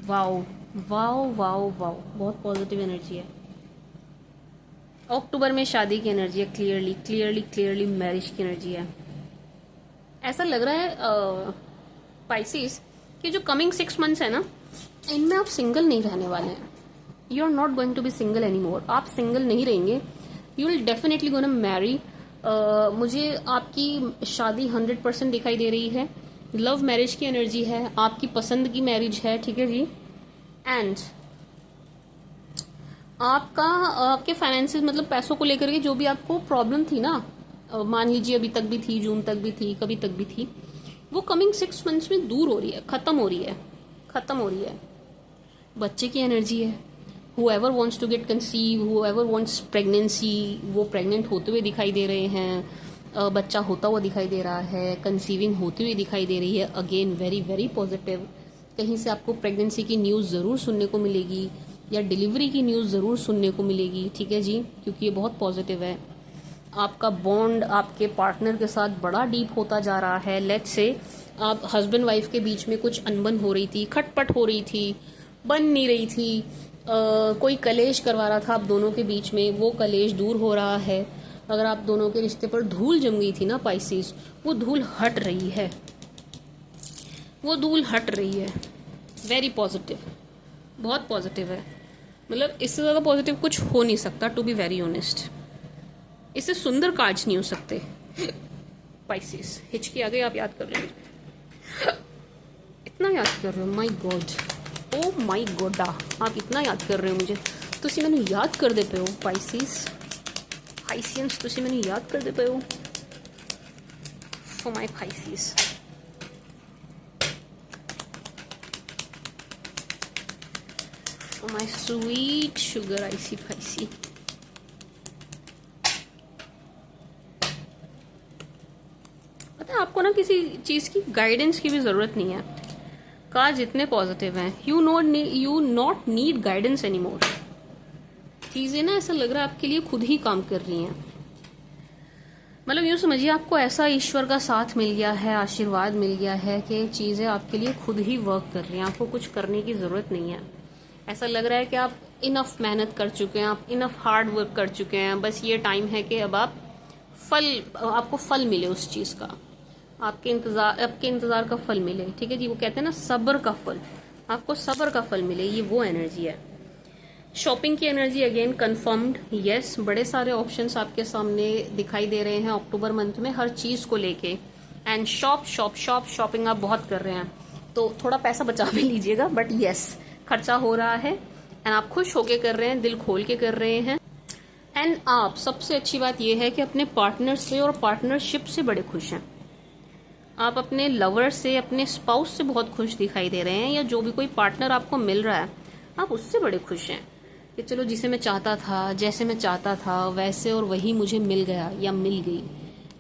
wow. Wow wow wow, बहुत पॉजिटिव एनर्जी है। अक्टूबर में शादी की एनर्जी है, क्लियरली क्लियरली क्लियरली मैरिज की एनर्जी है। ऐसा लग रहा है पाइसिस कि जो कमिंग 6 मंथ्स है ना, इनमें आप सिंगल नहीं रहने वाले हैं। You are not going to be single anymore. आप सिंगल नहीं रहेंगे, you will definitely gonna marry. मुझे आपकी शादी 100% दिखाई दे रही है। लव मैरिज की एनर्जी है, आपकी पसंद की मैरिज है, ठीक है जी। एंड आपके फाइनेंसेस, मतलब पैसों को लेकर के जो भी आपको प्रॉब्लम थी ना, मान लीजिए अभी तक भी थी, जून तक भी थी, कभी तक भी थी, वो कमिंग 6 मंथ्स में दूर हो रही है, खत्म हो रही है, खत्म हो रही है। बच्चे की एनर्जी है। whoever wants to get conceive, whoever wants pregnancy, वो प्रेग्नेंट होते हुए दिखाई दे रहे हैं, बच्चा होता हुआ दिखाई दे रहा है, कंसीविंग होती हुई दिखाई दे रही है। Again very very positive. कहीं से आपको प्रेगनेंसी की न्यूज़ ज़रूर सुनने को मिलेगी या डिलीवरी की न्यूज़ ज़रूर सुनने को मिलेगी, ठीक है जी, क्योंकि ये बहुत पॉजिटिव है। आपका बॉन्ड आपके पार्टनर के साथ बड़ा डीप होता जा रहा है। लेट्स से आप हस्बैंड वाइफ के बीच में कुछ अनबन हो रही थी, खटपट हो रही थी, बन नहीं रही थी, कोई कलेश करवा रहा था आप दोनों के बीच में, वो कलेश दूर हो रहा है। अगर आप दोनों के रिश्ते पर धूल जम गई थी ना पाइसिस, वो धूल हट रही है, वो धूल हट रही है। वेरी पॉजिटिव, बहुत पॉजिटिव है। मतलब इससे ज़्यादा पॉजिटिव कुछ हो नहीं सकता, टू बी वेरी ऑनेस्ट। इससे सुंदर कार्ड्स नहीं हो सकते। पाइसिस हिचकी आ गई, आप याद कर लेंगे। इतना याद कर रहे हो, माई गॉड, ओ माई गॉड, आप इतना याद कर रहे हो मुझे। तुसी मैंने याद कर दे पे हो पाइसिस, पाइसियंस, तुसी मैंने याद कर दे पे हो। For my Pisces, for my sweet sugar icy Pisces. पता है आपको ना, किसी चीज की गाइडेंस की भी जरूरत नहीं है। कार्ड्स इतने पॉजिटिव हैं, you not need guidance any more. चीजें ना ऐसा लग रहा है आपके लिए खुद ही काम कर रही हैं। मतलब यूँ समझिए, आपको ऐसा ईश्वर का साथ मिल गया है, आशीर्वाद मिल गया है कि चीजें आपके लिए खुद ही वर्क कर रही हैं, आपको कुछ करने की जरूरत नहीं है। ऐसा लग रहा है कि आप इनफ मेहनत कर चुके हैं, आप इनफ हार्ड वर्क कर चुके हैं, बस ये टाइम है कि अब आपको फल मिले उस चीज का, आपके इंतजार का फल मिले, ठीक है जी। वो कहते हैं ना, सब्र का फल, आपको सब्र का फल मिले, ये वो एनर्जी है। शॉपिंग की एनर्जी अगेन कंफर्म्ड, यस। बड़े सारे ऑप्शंस आपके सामने दिखाई दे रहे हैं अक्टूबर मंथ में, हर चीज को लेके। एंड शॉपिंग आप बहुत कर रहे हैं, तो थोड़ा पैसा बचा भी लीजिएगा, बट यस, खर्चा हो रहा है एंड आप खुश होके कर रहे हैं, दिल खोल के कर रहे हैं। एंड आप, सबसे अच्छी बात यह है कि अपने पार्टनर से और पार्टनरशिप से बड़े खुश हैं। आप अपने लवर से, अपने स्पाउस से बहुत खुश दिखाई दे रहे हैं, या जो भी कोई पार्टनर आपको मिल रहा है आप उससे बड़े खुश हैं कि चलो, जिसे मैं चाहता था, जैसे मैं चाहता था वैसे और वही मुझे मिल गया या मिल गई,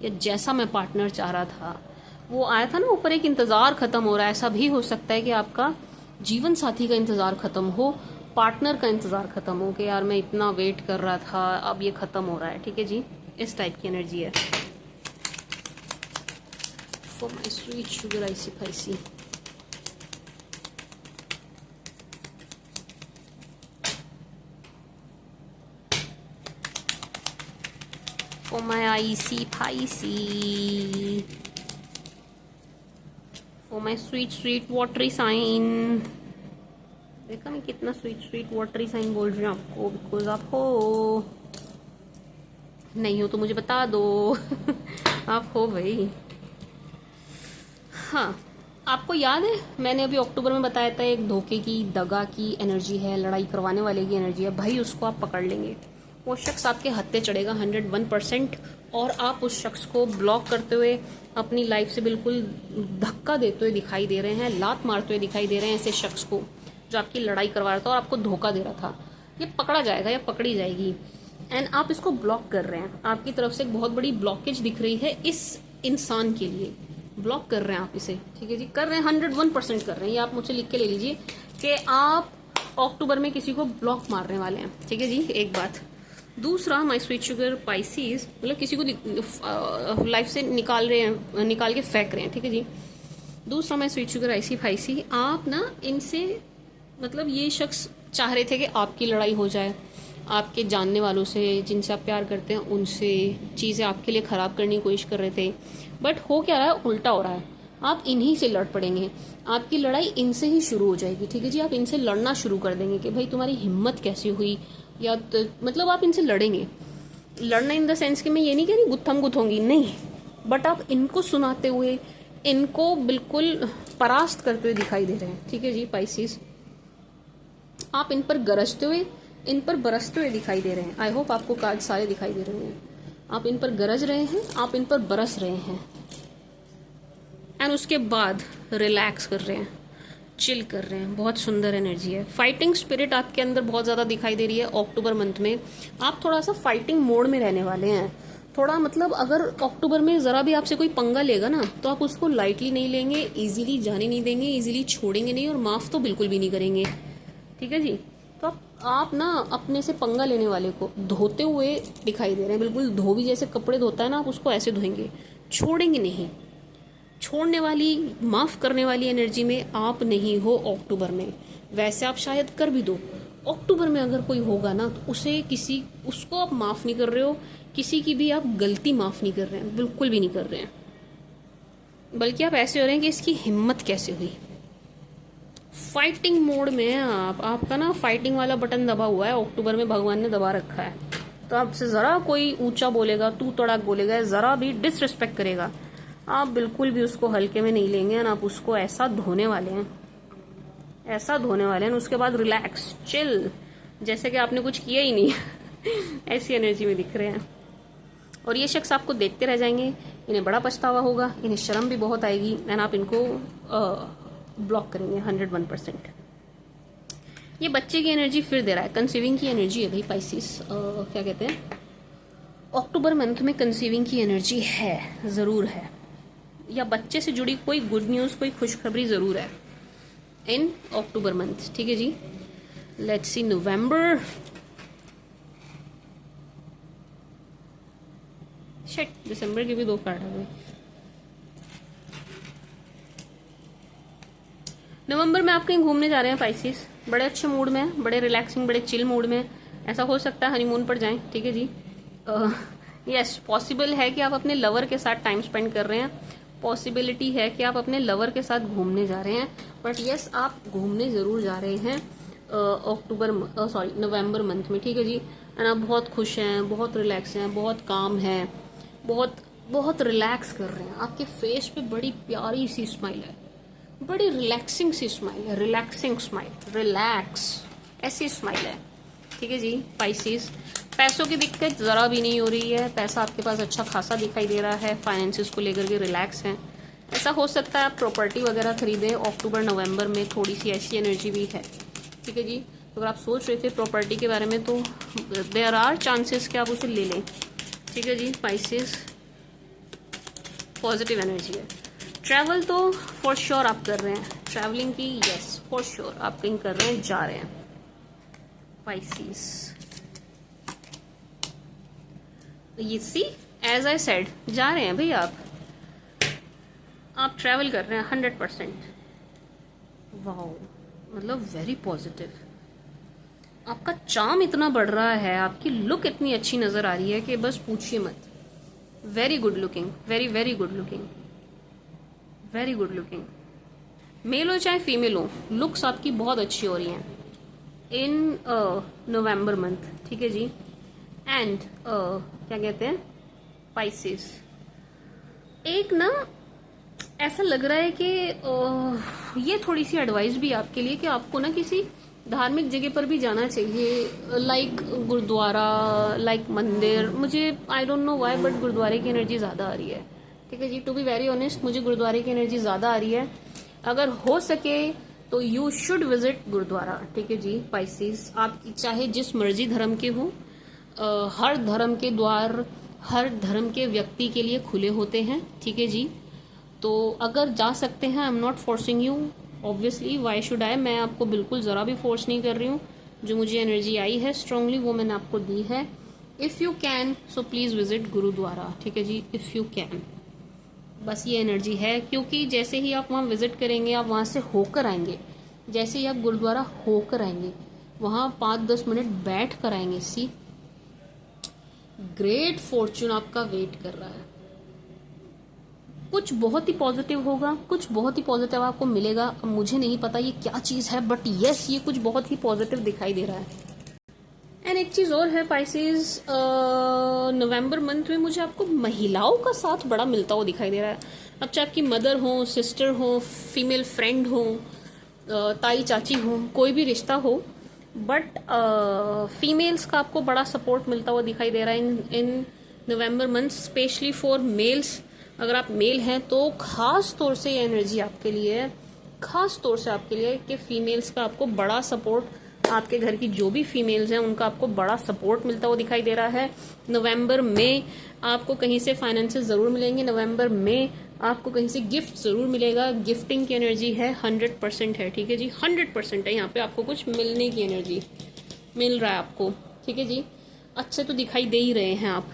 या जैसा मैं पार्टनर चाह रहा था वो आया था ना ऊपर। एक इंतजार खत्म हो रहा है। ऐसा भी हो सकता है कि आपका जीवन साथी का इंतजार खत्म हो, पार्टनर का इंतजार खत्म हो, कि यार मैं इतना वेट कर रहा था, अब ये खत्म हो रहा है, ठीक है जी। इस टाइप की एनर्जी है। For my sweet sugar icy spicy. For my icy spicy. For my sweet watery sign. देखा मैं कितना स्वीट वाटरी साइन बोल रही हूँ आपको, बिकॉज आप हो, नहीं हो तो मुझे बता दो। आप हो भाई। हाँ, आपको याद है मैंने अभी अक्टूबर में बताया था, एक धोखे की, दगा की एनर्जी है, लड़ाई करवाने वाले की एनर्जी है। भाई उसको आप पकड़ लेंगे, वो शख्स आपके हत्थे चढ़ेगा 101%, और आप उस शख्स को ब्लॉक करते हुए अपनी लाइफ से बिल्कुल धक्का देते हुए दिखाई दे रहे हैं, लात मारते हुए दिखाई दे रहे हैं ऐसे शख्स को जो आपकी लड़ाई करवा रहा था और आपको धोखा दे रहा था। ये पकड़ा जाएगा या पकड़ी जाएगी, एंड आप इसको ब्लॉक कर रहे हैं। आपकी तरफ से एक बहुत बड़ी ब्लॉकेज दिख रही है इस इंसान के लिए, ब्लॉक कर रहे हैं आप इसे, ठीक है जी, कर रहे हैं, 101% कर रहे हैं। ये आप मुझसे लिख के ले लीजिए कि आप अक्टूबर में किसी को ब्लॉक मारने वाले हैं, ठीक है जी, एक बात। दूसरा, माय स्वीट शुगर पाइसीज, मतलब किसी को लाइफ से निकाल के फेंक रहे हैं, ठीक है जी। दूसरा, माय स्वीट शुगर आईसी फाइसी, आप ना इनसे मतलब ये शख्स चाह रहे थे कि आपकी लड़ाई हो जाए, आपके जानने वालों से जिनसे आप प्यार करते हैं उनसे चीज़ें आपके लिए ख़राब करने की कोशिश कर रहे थे। बट हो क्या रहा है, उल्टा हो रहा है। आप इन्हीं से लड़ पड़ेंगे, आपकी लड़ाई इनसे ही शुरू हो जाएगी। ठीक है जी, आप इनसे लड़ना शुरू कर देंगे कि भाई तुम्हारी हिम्मत कैसी हुई, या मतलब आप इनसे लड़ेंगे। लड़ना इन द सेंस कि मैं ये नहीं कह रही गुत्थम गुत्थोंगी, नहीं, बट आप इनको सुनाते हुए, इनको बिल्कुल परास्त करते हुए दिखाई दे रहे हैं। ठीक है जी पाइसिस, आप इन पर गरजते हुए, इन पर बरसते हुए दिखाई दे रहे हैं। आई होप आपको कार्ड सारे दिखाई दे रहे हैं। आप इन पर गरज रहे हैं, आप इन पर बरस रहे हैं, एंड उसके बाद रिलैक्स कर रहे हैं, चिल कर रहे हैं। बहुत सुंदर एनर्जी है। फाइटिंग स्पिरिट आपके अंदर बहुत ज़्यादा दिखाई दे रही है। अक्टूबर मंथ में आप थोड़ा सा फाइटिंग मोड में रहने वाले हैं। थोड़ा मतलब अगर अक्टूबर में ज़रा भी आपसे कोई पंगा लेगा ना, तो आप उसको लाइटली नहीं लेंगे, इजीली जाने नहीं देंगे, इजीली छोड़ेंगे नहीं, और माफ़ तो बिल्कुल भी नहीं करेंगे। ठीक है जी, तो आप ना अपने से पंगा लेने वाले को धोते हुए दिखाई दे रहे हैं। बिल्कुल धोबी जैसे कपड़े धोता है ना, आप उसको ऐसे धोएंगे, छोड़ेंगे नहीं। छोड़ने वाली, माफ़ करने वाली एनर्जी में आप नहीं हो अक्टूबर में। वैसे आप शायद कर भी दो, अक्टूबर में अगर कोई होगा ना तो उसको आप माफ़ नहीं कर रहे हो, किसी की भी आप गलती माफ़ नहीं कर रहे हैं, बिल्कुल भी नहीं कर रहे हैं। बल्कि आप ऐसे हो रहे हैं कि इसकी हिम्मत कैसे हुई। फाइटिंग मोड में है आप, आपका ना फाइटिंग वाला बटन दबा हुआ है, अक्टूबर में भगवान ने दबा रखा है। तो आपसे ज़रा कोई ऊंचा बोलेगा, तू तड़ाक बोलेगा, ज़रा भी डिसरिस्पेक्ट करेगा, आप बिल्कुल भी उसको हल्के में नहीं लेंगे, आप उसको ऐसा धोने वाले हैं, ऐसा धोने वाले हैं। उसके बाद रिलैक्स, चिल, जैसे कि आपने कुछ किया ही नहीं ऐसी एनर्जी में दिख रहे हैं। और ये शख्स आपको देखते रह जाएंगे, इन्हें बड़ा पछतावा होगा, इन्हें शर्म भी बहुत आएगी, एंड आप इनको ब्लॉक करेंगे 101%। ये बच्चे की एनर्जी फिर दे रहा है, कंसीविंग की एनर्जी है भाई पाइसिस। क्या कहते हैं, अक्टूबर मंथ में कंसीविंग की एनर्जी है, ज़रूर है, या बच्चे से जुड़ी कोई गुड न्यूज़, कोई खुशखबरी ज़रूर है इन अक्टूबर मंथ। ठीक है जी, लेट्स सी नवंबर। शिट, दिसंबर के भी 2 कार्ड आ गए। नवंबर में आप कहीं घूमने जा रहे हैं पाइसिस, बड़े अच्छे मूड में, बड़े रिलैक्सिंग, बड़े चिल मूड में। ऐसा हो सकता है हनीमून पर जाएं। ठीक है जी, यस, पॉसिबल है कि आप अपने लवर के साथ टाइम स्पेंड कर रहे हैं, पॉसिबिलिटी है कि आप अपने लवर के साथ घूमने जा रहे हैं। बट यस, आप घूमने ज़रूर जा रहे हैं नवंबर मंथ में। ठीक है जी, एंड आप बहुत खुश हैं, बहुत रिलैक्स हैं, बहुत काम हैं, बहुत बहुत रिलैक्स कर रहे हैं। आपके फेस पे बड़ी प्यारी सी स्माइल है, बड़ी रिलैक्सिंग सी स्माइल है, रिलैक्सिंग स्माइल, रिलैक्स ऐसी स्माइल है। ठीक है जी पाइसिस, पैसों की दिक्कत ज़रा भी नहीं हो रही है, पैसा आपके पास अच्छा खासा दिखाई दे रहा है, फाइनेंसिस को लेकर के रिलैक्स हैं। ऐसा हो सकता है आप प्रॉपर्टी वगैरह खरीदें अक्टूबर नवंबर में, थोड़ी सी ऐसी एनर्जी भी है। ठीक है जी, तो अगर आप सोच रहे थे प्रॉपर्टी के बारे में तो देयर आर चांसेस कि आप उसे ले लें। ठीक है जी पाइसिस, पॉजिटिव एनर्जी है। ट्रैवल तो फॉर श्योर आप कर रहे हैं, ट्रैवलिंग की यस फॉर श्योर आप कहीं कर रहे हैं, जा रहे हैं पाइसिस। ये सी, एज आई सेड, जा रहे हैं भाई आप ट्रैवल कर रहे हैं 100%। वाओ, मतलब वेरी पॉजिटिव। आपका चार्म इतना बढ़ रहा है, आपकी लुक इतनी अच्छी नजर आ रही है कि बस पूछिए मत। Very good looking, very very good looking, very good looking. Male हो चाहे फीमेल हो, लुक्स आपकी बहुत अच्छी हो रही हैं इन नवंबर मंथ। ठीक है जी, एंड क्या कहते हैं पाइसिस, एक ना ऐसा लग रहा है कि ये थोड़ी सी एडवाइस भी आपके लिए कि आपको ना किसी धार्मिक जगह पर भी जाना चाहिए, लाइक गुरुद्वारा, लाइक मंदिर। मुझे I don't know why but गुरुद्वारे की एनर्जी ज़्यादा आ रही है। ठीक है जी, टू बी वेरी ऑनेस्ट मुझे गुरुद्वारे की एनर्जी ज़्यादा आ रही है। अगर हो सके तो यू शुड विजिट गुरुद्वारा। ठीक है जी पाइसिस, आपकी चाहे जिस मर्जी धर्म के हो, हर धर्म के द्वार हर धर्म के व्यक्ति के लिए खुले होते हैं। ठीक है जी, तो अगर जा सकते हैं, I am not forcing you, obviously why should I, मैं आपको बिल्कुल ज़रा भी फोर्स नहीं कर रही हूँ। जो मुझे एनर्जी आई है स्ट्रांगली वो मैंने आपको दी है। If you can so please visit gurdwara. ठीक है जी, इफ़ यू कैन, बस ये एनर्जी है, क्योंकि जैसे ही आप वहाँ विजिट करेंगे आप वहाँ से होकर आएंगे, जैसे ही आप गुरुद्वारा होकर आएंगे, वहाँ 5-10 मिनट बैठ कर आएंगे, सी ग्रेट फॉर्चून आपका वेट कर रहा है। कुछ बहुत ही पॉजिटिव होगा, कुछ बहुत ही पॉजिटिव आपको मिलेगा। अब मुझे नहीं पता ये क्या चीज़ है, बट यस ये कुछ बहुत ही पॉजिटिव दिखाई दे रहा है। एंड एक चीज़ और है पाइसेस, नवंबर मंथ में मुझे आपको महिलाओं का साथ बड़ा मिलता हुआ दिखाई दे रहा है। अब चाहे आपकी मदर हो, सिस्टर हो, फीमेल फ्रेंड हो, ताई चाची हो, कोई भी रिश्ता हो, बट फीमेल्स का आपको बड़ा सपोर्ट मिलता हुआ दिखाई दे रहा है इन नवंबर मंथ, स्पेशली फॉर मेल्स। अगर आप मेल हैं तो खास तौर से ये एनर्जी आपके लिए है, खास तौर से आपके लिए कि फीमेल्स का आपको बड़ा सपोर्ट, आपके घर की जो भी फीमेल्स हैं उनका आपको बड़ा सपोर्ट मिलता हुआ दिखाई दे रहा है। नवंबर में आपको कहीं से फाइनेंसेस ज़रूर मिलेंगे, नवंबर में आपको कहीं से गिफ्ट ज़रूर मिलेगा। गिफ्टिंग की एनर्जी है, 100% है, ठीक है जी, 100% है। यहाँ पे आपको कुछ मिलने की एनर्जी मिल रहा है आपको, ठीक है जी। अच्छे तो दिखाई दे ही रहे हैं आप।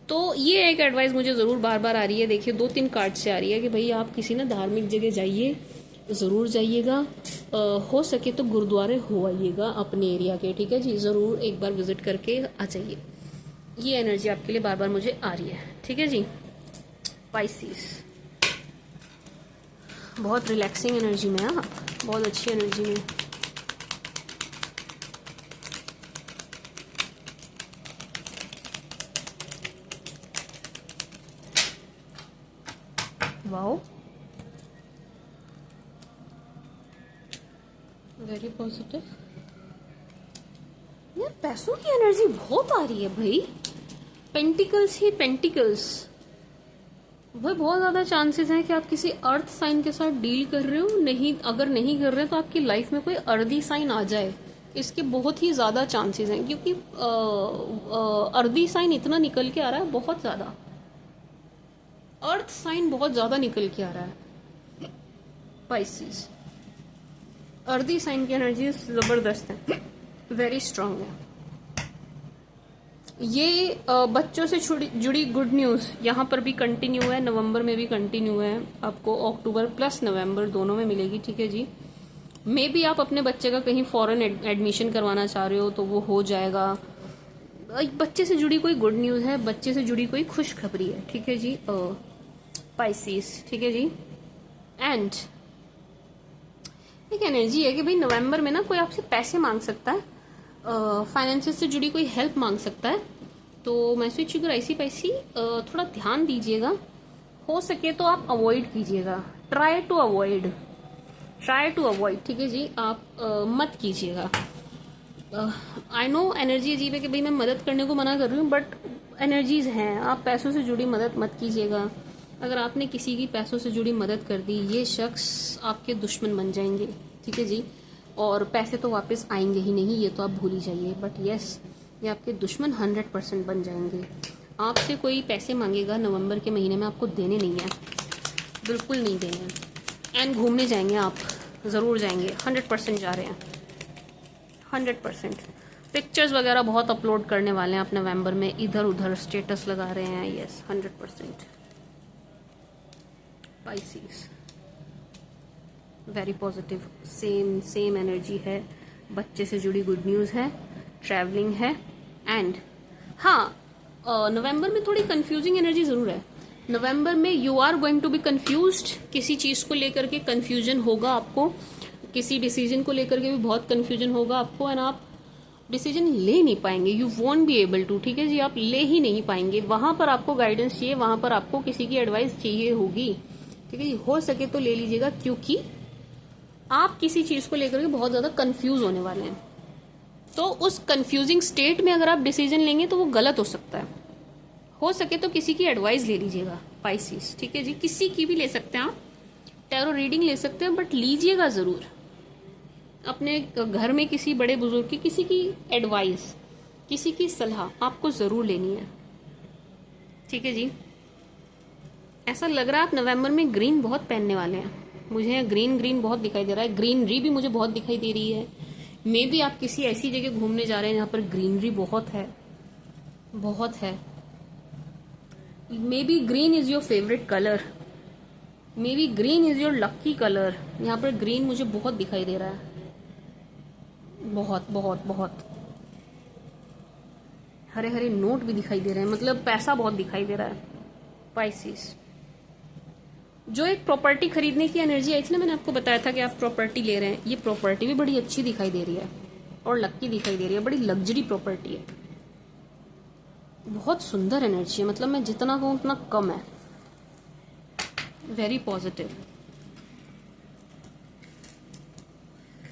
तो ये एक एडवाइस मुझे ज़रूर बार बार आ रही है, देखिए 2-3 कार्ड से आ रही है कि भाई आप किसी ना धार्मिक जगह जाइए, ज़रूर जाइएगा, हो सके तो गुरुद्वारे हो आइएगा अपने एरिया के, ठीक है जी, ज़रूर एक बार विजिट करके आ जाइए। ये एनर्जी आपके लिए बार बार मुझे आ रही है, ठीक है जी। पाइसेस बहुत रिलैक्सिंग एनर्जी में, आप बहुत अच्छी एनर्जी में। Wow, very positive. यार पैसों की एनर्जी बहुत आ रही है भाई, पेंटिकल्स ही पेंटिकल्स। भाई बहुत ज्यादा चांसेस हैं कि आप किसी अर्थ साइन के साथ डील कर रहे हो, नहीं अगर नहीं कर रहे तो आपकी लाइफ में कोई अर्दी साइन आ जाए, इसके बहुत ही ज्यादा चांसेस हैं, क्योंकि अर्दी साइन इतना निकल के आ रहा है, बहुत ज्यादा अर्थ साइन बहुत ज्यादा निकल के आ रहा है। पाइसेस अर्दी साइन की एनर्जी जबरदस्त है, वेरी स्ट्रांग है। ये बच्चों से जुड़ी गुड न्यूज़ यहाँ पर भी कंटिन्यू है, नवंबर में भी कंटिन्यू है, आपको अक्टूबर प्लस नवंबर दोनों में मिलेगी, ठीक है जी। मे भी आप अपने बच्चे का कहीं फॉरेन एडमिशन करवाना चाह रहे हो तो वो हो जाएगा। बच्चे से जुड़ी कोई गुड न्यूज़ है, बच्चे से जुड़ी कोई खुशखबरी है, ठीक है जी पाइसेस, ठीक है जी। एंड एक एनर्जी है कि भाई नवंबर में ना कोई आपसे पैसे मांग सकता है, फाइनेंसेस से जुड़ी कोई हेल्प मांग सकता है। तो मैं स्विच शुगर ऐसी पैसी थोड़ा ध्यान दीजिएगा, हो सके तो आप अवॉइड कीजिएगा, ट्राई टू अवॉइड, ठीक है जी। आप मत कीजिएगा। आई नो एनर्जी अजीब है कि भाई मैं मदद करने को मना कर रही हूँ, बट एनर्जीज हैं, आप पैसों से जुड़ी मदद मत कीजिएगा। अगर आपने किसी की पैसों से जुड़ी मदद कर दी, ये शख्स आपके दुश्मन बन जाएंगे, ठीक है जी। और पैसे तो वापस आएंगे ही नहीं, ये तो आप भूल ही जाइए, बट यस ये आपके दुश्मन 100% बन जाएंगे। आपसे कोई पैसे मांगेगा नवंबर के महीने में, आपको देने नहीं है, बिल्कुल नहीं देने हैं। एंड घूमने जाएंगे आप, ज़रूर जाएंगे, 100% जा रहे हैं, 100%। पिक्चर्स वगैरह बहुत अपलोड करने वाले हैं आप नवंबर में, इधर उधर स्टेटस लगा रहे हैं, yes 100%। Pisces very positive, same energy है, बच्चे से जुड़ी गुड न्यूज़ है, ट्रैवलिंग है। एंड हाँ, नवंबर में थोड़ी कंफ्यूजिंग एनर्जी ज़रूर है। नवंबर में you are going to be confused, किसी चीज़ को लेकर के कंफ्यूजन होगा आपको, किसी डिसीजन को लेकर के भी बहुत कंफ्यूजन होगा आपको, एंड आप डिसीजन ले नहीं पाएंगे, you won't be able to, ठीक है जी, आप ले ही नहीं पाएंगे। वहां पर आपको गाइडेंस चाहिए, वहां पर आपको किसी की एडवाइस चाहिए होगी, ठीक है जी। हो सके तो ले लीजिएगा, क्योंकि आप किसी चीज को लेकर के बहुत ज्यादा कंफ्यूज होने वाले हैं। तो उस कंफ्यूजिंग स्टेट में अगर आप डिसीजन लेंगे तो वो गलत हो सकता है। हो सके तो किसी की एडवाइस ले लीजिएगा पाइसेस, ठीक है जी, किसी की भी ले सकते हैं आप, टैरो रीडिंग ले सकते हैं, बट लीजिएगा जरूर अपने घर में किसी बड़े बुजुर्ग की, किसी की एडवाइस, किसी की सलाह आपको जरूर लेनी है, ठीक है जी। ऐसा लग रहा है आप नवंबर में ग्रीन बहुत पहनने वाले हैं, मुझे ग्रीन बहुत दिखाई दे रहा है, ग्रीनरी भी मुझे बहुत दिखाई दे रही है। मे भी आप किसी ऐसी जगह घूमने जा रहे हैं जहाँ पर ग्रीनरी बहुत है, बहुत है। May be green is your favourite colour, may be green is your lucky colour. यहाँ पर ग्रीन मुझे बहुत दिखाई दे रहा है, बहुत बहुत बहुत। हरे हरे नोट भी दिखाई दे रहे हैं, मतलब पैसा बहुत दिखाई दे रहा है पाइसिस। जो एक प्रॉपर्टी खरीदने की एनर्जी आई थी ना, मैंने आपको बताया था कि आप प्रॉपर्टी ले रहे हैं, ये प्रॉपर्टी भी बड़ी अच्छी दिखाई दे रही है और लक्की दिखाई दे रही है, बड़ी लग्जरी प्रॉपर्टी है, बहुत सुंदर एनर्जी है। मतलब मैं जितना कहूँ उतना कम है, वेरी पॉजिटिव।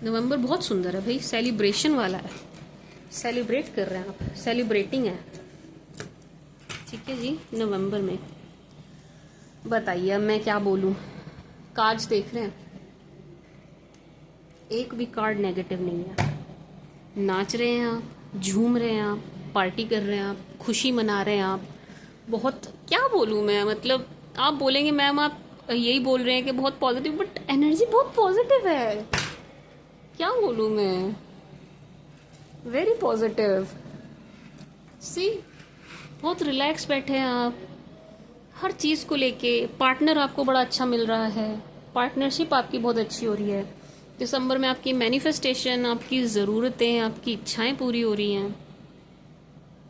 नवंबर बहुत सुंदर है भाई, सेलिब्रेशन वाला है, सेलिब्रेट कर रहे हैं आप, सेलिब्रेटिंग है, ठीक है जी। नवंबर में बताइए अब मैं क्या बोलूं। कार्ड्स देख रहे हैं, एक भी कार्ड नेगेटिव नहीं है। नाच रहे हैं आप, झूम रहे हैं आप, पार्टी कर रहे हैं आप, खुशी मना रहे हैं आप, बहुत क्या बोलूं मैं। मतलब आप बोलेंगे मैम आप यही बोल रहे हैं कि बहुत पॉजिटिव, बट एनर्जी बहुत पॉजिटिव है, क्या बोलूं मैं, वेरी पॉजिटिव। सी बहुत रिलैक्स बैठे हैं आप, हर चीज़ को लेके। पार्टनर आपको बड़ा अच्छा मिल रहा है, पार्टनरशिप आपकी बहुत अच्छी हो रही है। दिसंबर में आपकी मैनिफेस्टेशन, आपकी ज़रूरतें, आपकी इच्छाएं पूरी हो रही हैं।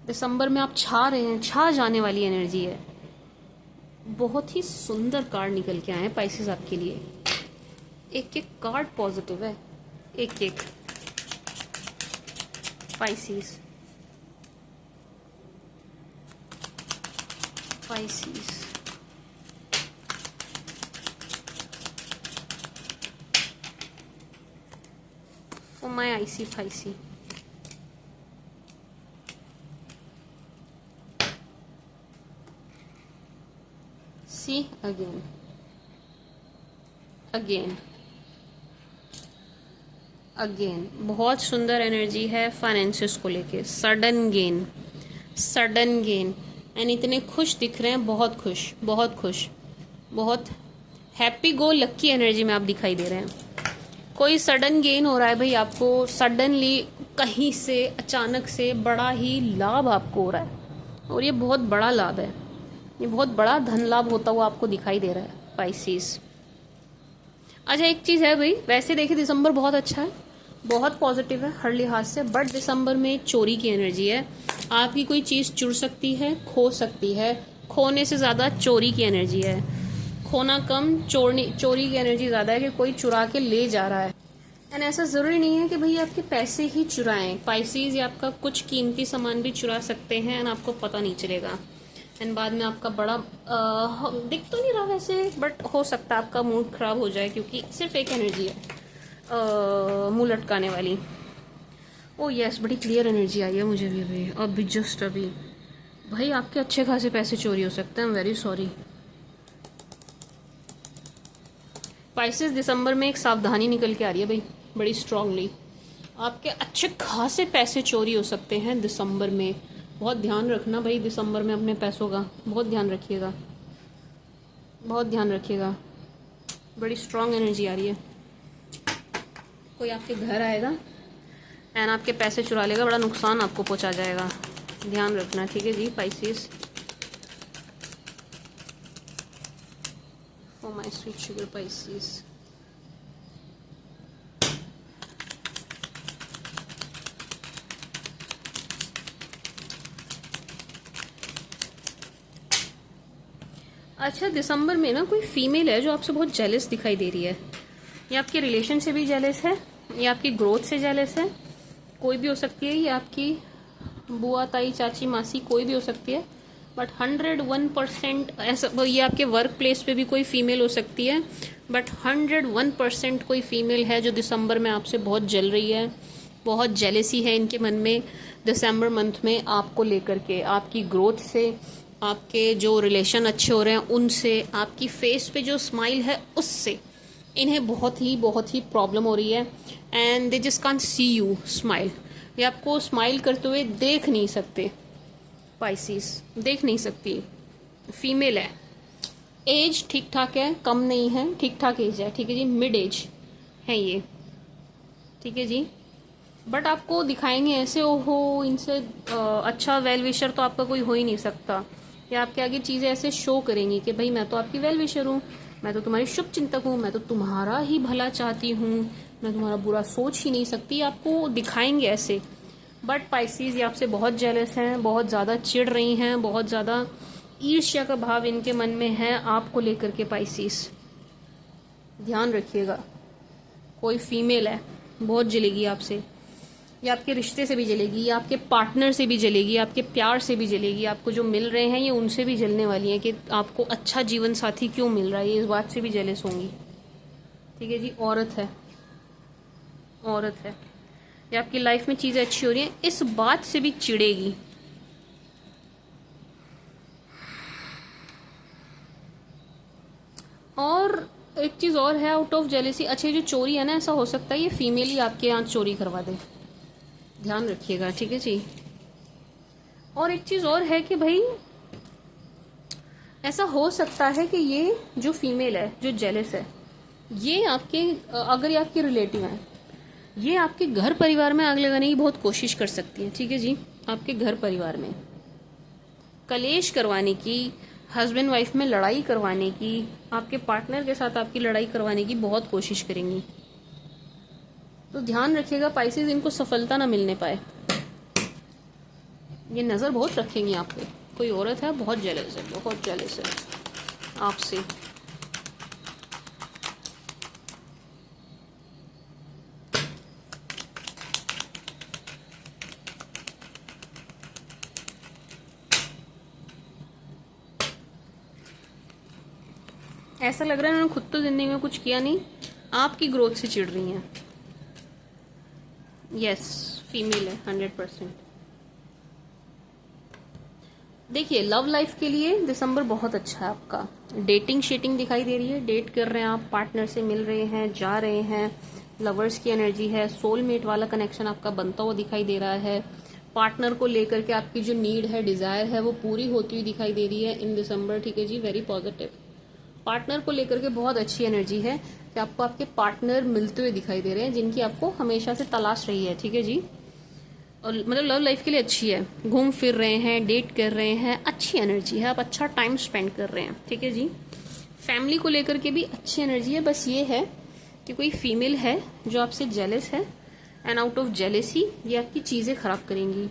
दिसंबर में आप छा रहे हैं, छा जाने वाली एनर्जी है। बहुत ही सुंदर कार्ड निकल के आए हैं पाइसेस आपके लिए, एक एक कार्ड पॉजिटिव है, एक एक Pisces. Pisces. For my icy Pisces. See again. Again. Again बहुत सुंदर एनर्जी है फाइनेंसेस को लेके, sudden gain, sudden gain. And इतने खुश दिख रहे हैं, बहुत खुश, बहुत खुश, बहुत हैप्पी गो लक्की एनर्जी में आप दिखाई दे रहे हैं। कोई सडन गेन हो रहा है भाई आपको, सडनली कहीं से अचानक से बड़ा ही लाभ आपको हो रहा है, और ये बहुत बड़ा लाभ है, ये बहुत बड़ा धन लाभ होता हुआ आपको दिखाई दे रहा है पाइसेस। अच्छा एक चीज़ है भाई, वैसे देखिए दिसंबर बहुत अच्छा है, बहुत पॉजिटिव है हर लिहाज से, बट दिसंबर में चोरी की एनर्जी है। आपकी कोई चीज़ चुर सकती है, खो सकती है, खोने से ज़्यादा चोरी की एनर्जी है। खोना कम, चोरी की एनर्जी ज़्यादा है कि कोई चुरा के ले जा रहा है। एंड ऐसा ज़रूरी नहीं है कि भाई आपके पैसे ही चुराएं, पाइसेस या आपका कुछ कीमती सामान भी चुरा सकते हैं एंड आपको पता नहीं चलेगा। एंड बाद में आपका बड़ा दिख तो नहीं रहा वैसे, बट हो सकता है आपका मूड खराब हो जाए, क्योंकि सिर्फ एक एनर्जी है मुंह लटकाने वाली। ओ यस, बड़ी क्लियर एनर्जी आई है मुझे भी अभी जस्ट अभी। भाई आपके अच्छे खासे पैसे चोरी हो सकते हैं, I am very sorry. Pisces दिसंबर में एक सावधानी निकल के आ रही है भाई, बड़ी स्ट्रांगली। आपके अच्छे खासे पैसे चोरी हो सकते हैं दिसंबर में, बहुत ध्यान रखना भाई दिसंबर में अपने पैसों का, बहुत ध्यान रखिएगा, बहुत ध्यान रखिएगा। बड़ी स्ट्रांग एनर्जी आ रही है, कोई आपके घर आएगा एंड आपके पैसे चुरा लेगा, बड़ा नुकसान आपको पहुंचा जाएगा, ध्यान रखना, ठीक है जी Pisces. For my sweet sugar Pisces. अच्छा दिसंबर में ना कोई फीमेल है जो आपसे बहुत जेलस दिखाई दे रही है, ये आपके रिलेशन से भी जेलस है, ये आपकी ग्रोथ से जेलस है, कोई भी हो सकती है, ये आपकी बुआ ताई चाची मासी कोई भी हो सकती है, बट 101% ऐसा, ये आपके वर्क प्लेस पे भी कोई फीमेल हो सकती है, बट 101% कोई फीमेल है जो दिसंबर में आपसे बहुत जल रही है, बहुत जेलसी है इनके मन में दिसंबर मंथ में आपको लेकर के, आपकी ग्रोथ से, आपके जो रिलेशन अच्छे हो रहे हैं उनसे, आपकी फेस पे जो स्माइल है उससे इन्हें बहुत ही प्रॉब्लम हो रही है। And they just can't see you smile, ये आपको स्माइल करते हुए देख नहीं सकते पाइसेस, देख नहीं सकती। फीमेल है, एज ठीक ठाक है, कम नहीं है, ठीक ठाक एज है, ठीक है जी, मिड एज है ये, ठीक है जी। बट आपको दिखाएंगे ऐसे, ओहो इनसे अच्छा वेल विशर तो आपका कोई हो ही नहीं सकता, या आपके आगे चीज़ें ऐसे शो करेंगी कि भाई मैं तो आपकी वेल विशर हूँ, मैं तो तुम्हारी शुभ चिंतक हूँ, मैं तो तुम्हारा ही भला चाहती हूँ, मैं तुम्हारा बुरा सोच ही नहीं सकती, आपको दिखाएंगे ऐसे। बट पाइसेस ये आपसे बहुत जेलस हैं, बहुत ज़्यादा चिढ़ रही हैं, बहुत ज़्यादा ईर्ष्या का भाव इनके मन में है आपको लेकर के। पाइसेस ध्यान रखिएगा, कोई फीमेल है बहुत जलेगी आपसे, या आपके रिश्ते से भी जलेगी, या आपके पार्टनर से भी जलेगी, आपके प्यार से भी जलेगी, आपको जो मिल रहे हैं ये उनसे भी जलने वाली हैं कि आपको अच्छा जीवन साथी क्यों मिल रहा है, ये इस बात से भी जेलस होंगी। ठीक है जी, औरत है, औरत है, या आपकी लाइफ में चीज़ें अच्छी हो रही हैं इस बात से भी चिढ़ेगी। और एक चीज़ और है आउट ऑफ जेलेसी, अच्छा जो चोरी है ना, ऐसा हो सकता है ये फीमेल ही आपके यहाँ चोरी करवा दे, ध्यान रखिएगा। ठीक है जी। और एक चीज़ और है कि भाई ऐसा हो सकता है कि ये जो फीमेल है जो जेलस है, ये आपके अगर ये आपके रिलेटिव हैं, ये आपके घर परिवार में आग लगाने की बहुत कोशिश कर सकती है। ठीक है जी, आपके घर परिवार में कलेश करवाने की, हस्बैंड वाइफ में लड़ाई करवाने की, आपके पार्टनर के साथ आपकी लड़ाई करवाने की बहुत कोशिश करेंगी। तो ध्यान रखिएगा पाइसेस, इनको सफलता ना मिलने पाए, ये नज़र बहुत रखेंगी आप पे। कोई औरत है बहुत जेलस है, बहुत जेलस है आपसे। ऐसा लग रहा है उन्होंने खुद तो जिंदगी में कुछ किया नहीं, आपकी ग्रोथ से चिढ़ रही हैं। यस, फीमेल है 100%। देखिए लव लाइफ के लिए दिसंबर बहुत अच्छा है आपका। डेटिंग शेटिंग दिखाई दे रही है, डेट कर रहे हैं आप, पार्टनर से मिल रहे हैं, जा रहे हैं, लवर्स की एनर्जी है, सोलमेट वाला कनेक्शन आपका बनता हुआ दिखाई दे रहा है। पार्टनर को लेकर के आपकी जो नीड है, डिजायर है, वो पूरी होती हुई दिखाई दे रही है इन दिसंबर। ठीक है जी, वेरी पॉजिटिव। पार्टनर को लेकर के बहुत अच्छी एनर्जी है कि आपको आपके पार्टनर मिलते हुए दिखाई दे रहे हैं जिनकी आपको हमेशा से तलाश रही है। ठीक है जी, और मतलब लव लाइफ के लिए अच्छी है, घूम फिर रहे हैं, डेट कर रहे हैं, अच्छी एनर्जी है, आप अच्छा टाइम स्पेंड कर रहे हैं। ठीक है जी, फैमिली को लेकर के भी अच्छी एनर्जी है। बस ये है कि कोई फीमेल है जो आपसे जेलस है, एंड आउट ऑफ जेलेसी ये आपकी चीज़ें खराब करेंगी,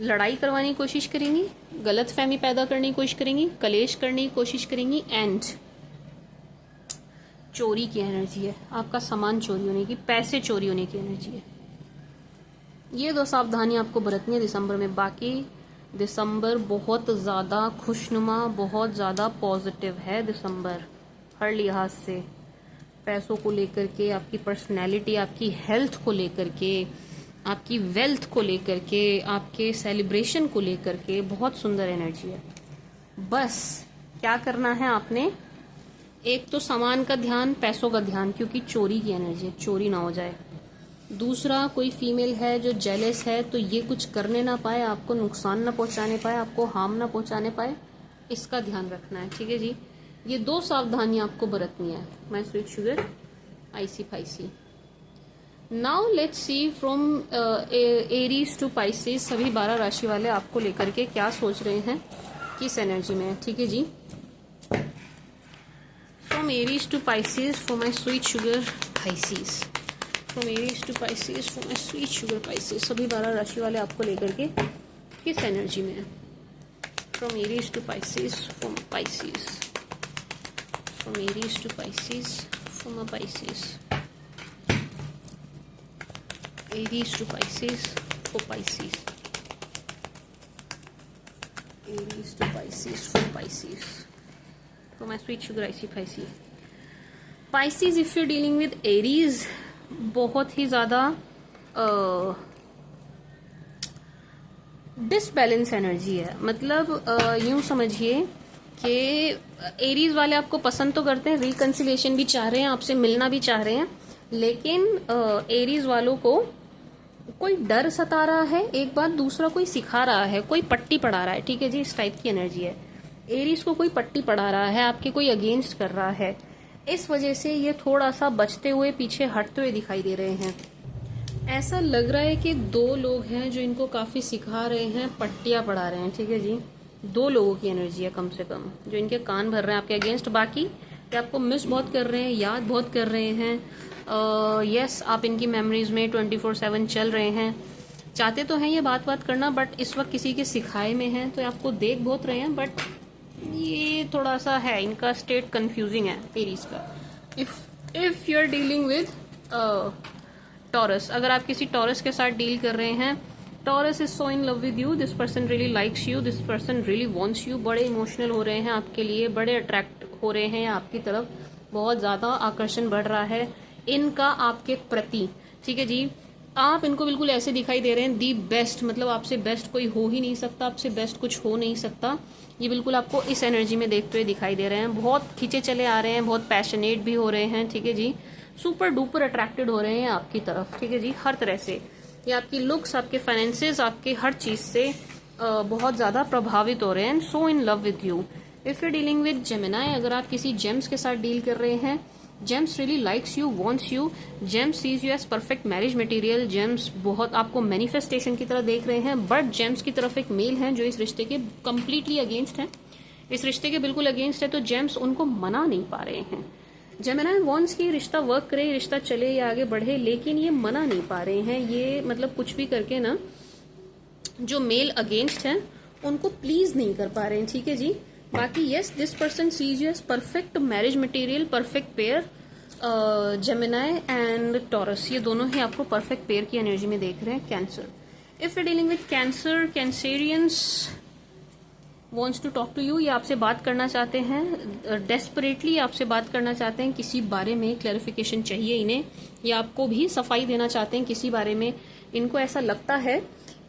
लड़ाई करवाने की कोशिश करेंगी, गलत फहमी पैदा करने की कोशिश करेंगी, कलेश करने की कोशिश करेंगी, एंड चोरी की एनर्जी है, आपका सामान चोरी होने की, पैसे चोरी होने की एनर्जी है। ये दो सावधानी आपको बरतनी है दिसंबर में। बाकी दिसंबर बहुत ज़्यादा खुशनुमा, बहुत ज़्यादा पॉजिटिव है दिसंबर हर लिहाज से, पैसों को लेकर के, आपकी पर्सनैलिटी, आपकी हेल्थ को लेकर के, आपकी वेल्थ को लेकर के, आपके सेलिब्रेशन को लेकर के बहुत सुंदर एनर्जी है। बस क्या करना है आपने, एक तो सामान का ध्यान, पैसों का ध्यान, क्योंकि चोरी की एनर्जी है, चोरी ना हो जाए। दूसरा, कोई फीमेल है जो जेलस है तो ये कुछ करने ना पाए, आपको नुकसान ना पहुंचाने पाए, आपको हार्म ना पहुंचाने पाए, इसका ध्यान रखना है। ठीक है जी, ये दो सावधानियां आपको बरतनी है। My sweet sugar icy Piscy. Now let's see from Aries to Pisces, सभी 12 राशि वाले आपको लेकर के क्या सोच रहे हैं, किस एनर्जी में है। ठीक है जी, from Aries to Pisces for my sweet sugar Pisces, from Aries to Pisces for my sweet sugar Pisces, सभी 12 राशि वाले आपको लेकर के किस एनर्जी में है। From Aries to Pisces for Pisces, from Aries to Pisces for my Pisces, Aries to Pisces for Pisces, Aries to Pisces for Pisces, for my sweet sugar icy Pisces. Pisces, if you're dealing with Aries, बहुत ही ज़्यादा disbalance energy है। मतलब यूं समझिए कि Aries वाले आपको पसंद तो करते हैं, रिकंसिलेशन भी चाह रहे हैं, आपसे मिलना भी चाह रहे हैं, लेकिन एरीज वालों को कोई डर सता रहा है एक बात, दूसरा कोई सिखा रहा है, कोई पट्टी पढ़ा रहा है। ठीक है जी, इस टाइप की एनर्जी है। एरीज को कोई पट्टी पढ़ा रहा है, आपके कोई अगेंस्ट कर रहा है, इस वजह से ये थोड़ा सा बचते हुए, पीछे हटते हुए दिखाई दे रहे हैं। ऐसा लग रहा है कि दो लोग हैं जो इनको काफी सिखा रहे हैं, पट्टियां पढ़ा रहे हैं। ठीक है जी, दो लोगों की एनर्जी है कम से कम जो इनके कान भर रहे हैं आपके अगेंस्ट। बाकी कि आपको मिस बहुत कर रहे हैं, याद बहुत कर रहे हैं। यस, आप इनकी मेमोरीज में 24/7 चल रहे हैं। चाहते तो हैं ये बात करना, बट इस वक्त किसी के सिखाए में हैं, तो आपको देख बहुत रहे हैं, बट ये थोड़ा सा है, इनका स्टेट कंफ्यूजिंग है एरीज का। If you are dealing with Taurus, अगर आप किसी टॉरस के साथ डील कर रहे हैं, taurus is so in love with you, this person really likes you, this person really wants you, बड़े इमोशनल हो रहे हैं आपके लिए, बड़े अट्रैक्ट हो रहे हैं आपकी तरफ, बहुत ज्यादा आकर्षण बढ़ रहा है इनका आपके प्रति। ठीक है जी, आप इनको बिल्कुल ऐसे दिखाई दे रहे हैं दी बेस्ट, मतलब आपसे बेस्ट कोई हो ही नहीं सकता, आपसे बेस्ट कुछ हो नहीं सकता। ये बिल्कुल आपको इस एनर्जी में देखते हुए दिखाई दे रहे हैं, बहुत खींचे चले आ रहे हैं, बहुत पैशनेट भी हो रहे हैं। ठीक है जी, सुपर डुपर अट्रैक्टेड हो रहे हैं आपकी तरफ। ठीक है जी, हर तरह से, ये आपकी लुक्स, आपके फाइनेंसेस, आपके हर चीज से बहुत ज्यादा प्रभावित हो रहे हैं, so in love with you. If you dealing with Gemini, अगर आप किसी जेम्स के साथ डील कर रहे हैं, James really likes you, wants you, James sees you as perfect marriage material, James बहुत आपको मैनिफेस्टेशन की तरह देख रहे हैं, बट जेम्स की तरफ एक मेल है जो इस रिश्ते के कंप्लीटली अगेंस्ट है, इस रिश्ते के बिल्कुल अगेंस्ट है, तो जेम्स उनको मना नहीं पा रहे हैं। जेमिनाई वांट्स कि रिश्ता वर्क करे, रिश्ता चले या आगे बढ़े, लेकिन ये मना नहीं पा रहे हैं, ये मतलब कुछ भी करके ना जो मेल अगेंस्ट है उनको प्लीज नहीं कर पा रहे हैं। ठीक है जी, बाकी yes, this person sees you as perfect marriage material, perfect pair, Gemini and Taurus, ये दोनों ही आपको परफेक्ट पेयर की एनर्जी में देख रहे हैं। Cancer, if you dealing with Cancer, Cancerians wants to talk to you, ये आपसे बात करना चाहते हैं, डेस्परेटली आपसे बात करना चाहते हैं, किसी बारे में क्लैरिफिकेशन चाहिए इन्हें, या आपको भी सफाई देना चाहते हैं किसी बारे में। इनको ऐसा लगता है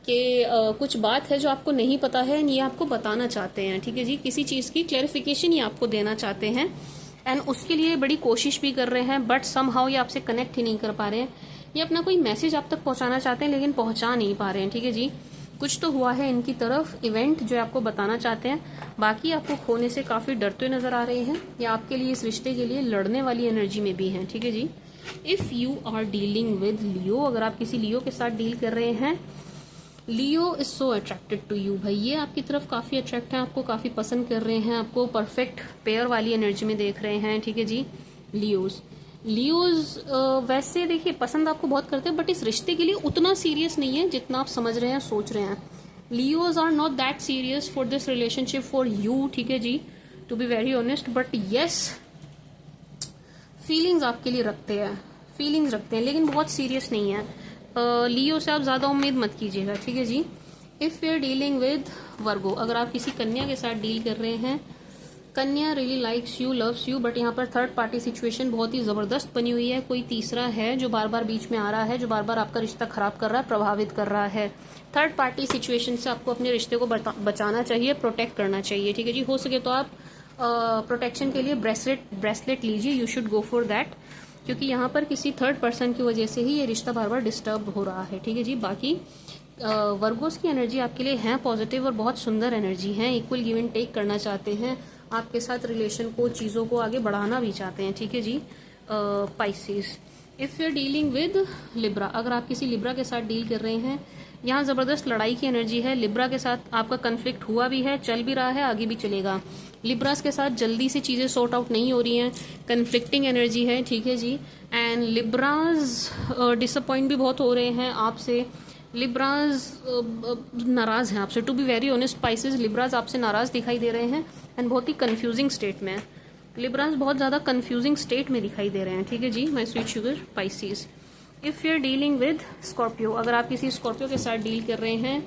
कि कुछ बात है जो आपको नहीं पता है, ये आपको बताना चाहते हैं। ठीक है जी, किसी चीज की क्लैरिफिकेशन ये आपको देना चाहते हैं, एंड उसके लिए बड़ी कोशिश भी कर रहे हैं, बट समहाउ ये आपसे कनेक्ट ही नहीं कर पा रहे हैं। ये अपना कोई मैसेज आप तक पहुंचाना चाहते हैं, लेकिन पहुंचा नहीं पा रहे हैं। ठीक है जी, कुछ तो हुआ है इनकी तरफ इवेंट जो आपको बताना चाहते हैं, बाकी आपको खोने से काफी डरते हुए नजर आ रहे हैं, या आपके लिए इस रिश्ते के लिए लड़ने वाली एनर्जी में भी हैं। ठीक है जी, if you are dealing with Leo, अगर आप किसी लियो के साथ डील कर रहे हैं, Leo is so attracted to you, भाई ये आपकी तरफ काफी अट्रैक्ट है, आपको काफी पसंद कर रहे हैं, आपको परफेक्ट पेयर वाली एनर्जी में देख रहे हैं। ठीक है जी, लियोज वैसे देखिए पसंद आपको बहुत करते हैं, बट इस रिश्ते के लिए उतना सीरियस नहीं है जितना आप समझ रहे हैं, सोच रहे हैं। Leos are not that serious for this relationship for you. ठीक है जी, to be very honest, but yes feelings आपके लिए रखते हैं, फीलिंग्स रखते हैं, लेकिन बहुत सीरियस नहीं है। लियो से आप ज्यादा उम्मीद मत कीजिएगा। ठीक है जी, if you are dealing with Virgo, अगर आप किसी कन्या के साथ डील कर रहे हैं, कन्या really likes you, loves you, but यहाँ पर थर्ड पार्टी सिचुएशन बहुत ही जबरदस्त बनी हुई है, कोई तीसरा है जो बार बार बीच में आ रहा है, जो बार बार आपका रिश्ता खराब कर रहा है, प्रभावित कर रहा है। थर्ड पार्टी सिचुएशन से आपको अपने रिश्ते को बचाना चाहिए, प्रोटेक्ट करना चाहिए। ठीक है जी, हो सके तो आप प्रोटेक्शन के लिए ब्रेसलेट लीजिए, you should go for that, क्योंकि यहाँ पर किसी थर्ड पर्सन की वजह से ही ये रिश्ता बार बार डिस्टर्ब हो रहा है। ठीक है जी, बाकी वर्गोस की एनर्जी आपके लिए है पॉजिटिव और बहुत सुंदर एनर्जी है, इक्वल गिव एंड टेक करना चाहते हैं, आपके साथ रिलेशन को, चीजों को आगे बढ़ाना भी चाहते हैं। ठीक है जी, Pisces, if you are dealing with Libra, अगर आप किसी लिब्रा के साथ डील कर रहे हैं, यहाँ जबरदस्त लड़ाई की एनर्जी है, लिब्रा के साथ आपका कन्फ्लिक्ट हुआ भी है, चल भी रहा है, आगे भी चलेगा। लिब्रास के साथ जल्दी से चीजें सॉर्ट आउट नहीं हो रही हैं, कन्फ्लिक्टिंग एनर्जी है। ठीक है जी, एंड लिब्रास डिसअपॉइंट भी बहुत हो रहे हैं आपसे, लिब्रास नाराज हैं आपसे, to be very honest Pisces, Libras आपसे नाराज दिखाई दे रहे हैं, एंड बहुत ही कंफ्यूजिंग स्टेट में, लिब्रास बहुत ज्यादा कंफ्यूजिंग स्टेट में दिखाई दे रहे हैं। ठीक है जी, my sweet sugar Pisces, if you are dealing with Scorpio, अगर आप किसी स्कॉर्पियो के साथ डील कर रहे हैं,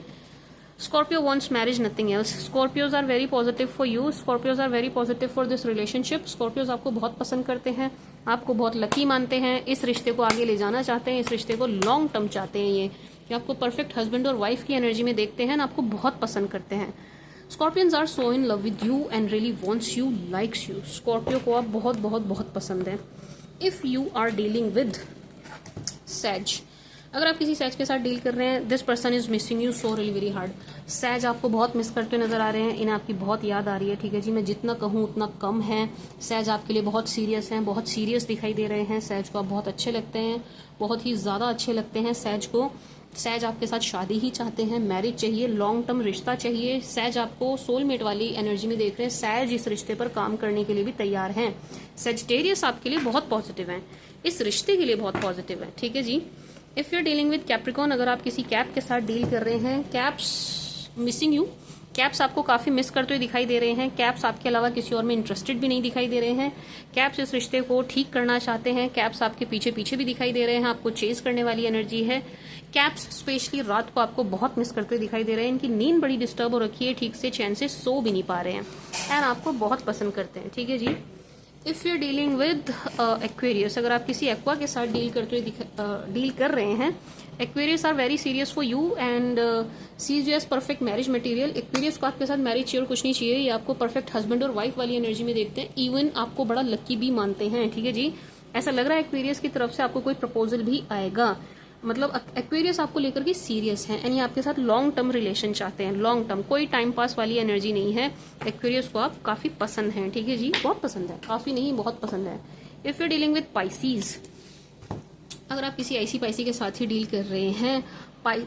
Scorpio wants marriage, nothing else. Scorpios are very positive for you. Scorpios are very positive for this relationship. Scorpios आपको बहुत पसंद करते हैं, आपको बहुत लकी मानते हैं, इस रिश्ते को आगे ले जाना चाहते हैं, इस रिश्ते को लॉन्ग टर्म चाहते हैं। ये आपको परफेक्ट हस्बैंड और वाइफ की एनर्जी में देखते हैं, आपको बहुत पसंद करते हैं। Scorpions are so in love with you and really wants you, likes you. Scorpio को आप बहुत बहुत बहुत पसंद है। If you are dealing with Sag, अगर आप किसी सैज के साथ डील कर रहे हैं, this person is missing you so really very hard, सैज आपको बहुत मिस करते नजर आ रहे हैं, इन्हें आपकी बहुत याद आ रही है। ठीक है जी, मैं जितना कहूँ उतना कम है, सैज आपके लिए बहुत सीरियस हैं, बहुत सीरियस दिखाई दे रहे हैं, सैज को आप बहुत अच्छे लगते हैं, बहुत ही ज्यादा अच्छे लगते हैं सैज को, सहज आपके साथ शादी ही चाहते हैं, मैरिज चाहिए, लॉन्ग टर्म रिश्ता चाहिए, सहज आपको सोलमेट वाली एनर्जी में देख रहे हैं, सहज इस रिश्ते पर काम करने के लिए भी तैयार हैं। सेजिटेरियस आपके लिए बहुत पॉजिटिव है, इस रिश्ते के लिए बहुत पॉजिटिव है, ठीक है जी। If you are dealing with Capricorn, अगर आप किसी कैप के साथ डील कर रहे हैं, कैप्स मिसिंग यू, कैप्स आपको काफी मिस करते हुए दिखाई दे रहे हैं, कैप्स आपके अलावा किसी और में इंटरेस्टेड भी नहीं दिखाई दे रहे हैं, कैप्स इस रिश्ते को ठीक करना चाहते हैं, कैप्स आपके पीछे पीछे भी दिखाई दे रहे हैं, आपको चेज करने वाली एनर्जी है। कैप्स स्पेशली रात को आपको बहुत मिस करते हुए दिखाई दे रहे हैं, इनकी नींद बड़ी डिस्टर्ब हो रखी है, ठीक से चैन से सो भी नहीं पा रहे हैं एंड आपको बहुत पसंद करते हैं, ठीक है जी। If you are dealing with Aquarius, अगर आप किसी एक्वा के साथ डील कर रहे हैं, Aquarius are very serious for you and sees you as perfect marriage material. Aquarius को आपके साथ मैरिज चाहिए और कुछ नहीं चाहिए, ये आपको परफेक्ट हस्बैंड और वाइफ वाली एनर्जी में देखते हैं, इवन आपको बड़ा लक्की भी मानते हैं, ठीक है जी। ऐसा लग रहा है एक्वेरियस की तरफ से आपको कोई प्रपोजल भी आएगा, मतलब एक्वेरियस आपको लेकर के सीरियस है एंड ये आपके साथ लॉन्ग टर्म रिलेशन चाहते हैं, लॉन्ग टर्म, कोई टाइम पास वाली एनर्जी नहीं है। एक्वेरियस को आप काफी पसंद हैं, ठीक है जी, बहुत पसंद है, काफी नहीं बहुत पसंद है। If you dealing with Pisces, अगर आप किसी ऐसी पाइसी के साथ ही डील कर रहे हैं,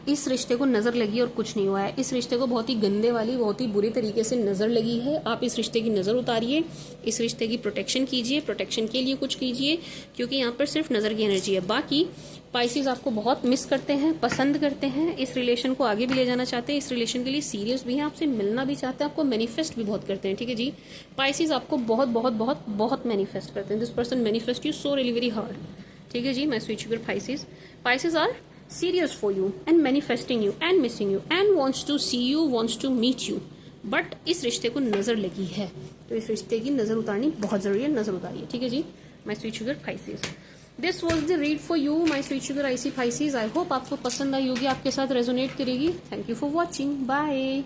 इस रिश्ते को नजर लगी और कुछ नहीं हुआ है, इस रिश्ते को बहुत ही गंदे वाली, बहुत ही बुरी तरीके से नजर लगी है, आप इस रिश्ते की नजर उतारिए, इस रिश्ते की प्रोटेक्शन कीजिए, प्रोटेक्शन के लिए कुछ कीजिए, क्योंकि यहाँ पर सिर्फ नजर की एनर्जी है। बाकी पाइसिस आपको बहुत मिस करते हैं, पसंद करते हैं, इस रिलेशन को आगे भी ले जाना चाहते हैं, इस रिलेशन के लिए सीरियस भी हैं, आपसे मिलना भी चाहते हैं, आपको मैनिफेस्ट भी बहुत करते हैं, ठीक है जी। पाइसिस आपको बहुत बहुत बहुत बहुत मैनिफेस्ट करते हैं, this person manifest you so really very hard, ठीक है जी। मैं स्विच कर Pisces, Pisces are serious for you and manifesting you and missing you and wants to see you, wants to meet you, but इस रिश्ते को नजर लगी है, तो इस रिश्ते की नजर उतारनी बहुत जरूरी है, नजर उतारिए, ठीक है जी। My sweet sugar Pisces, this was the read for you my sweet sugar icy Pisces. I hope आपको पसंद आई होगी, आपके साथ रेजोनेट करेगी। Thank you for watching, bye.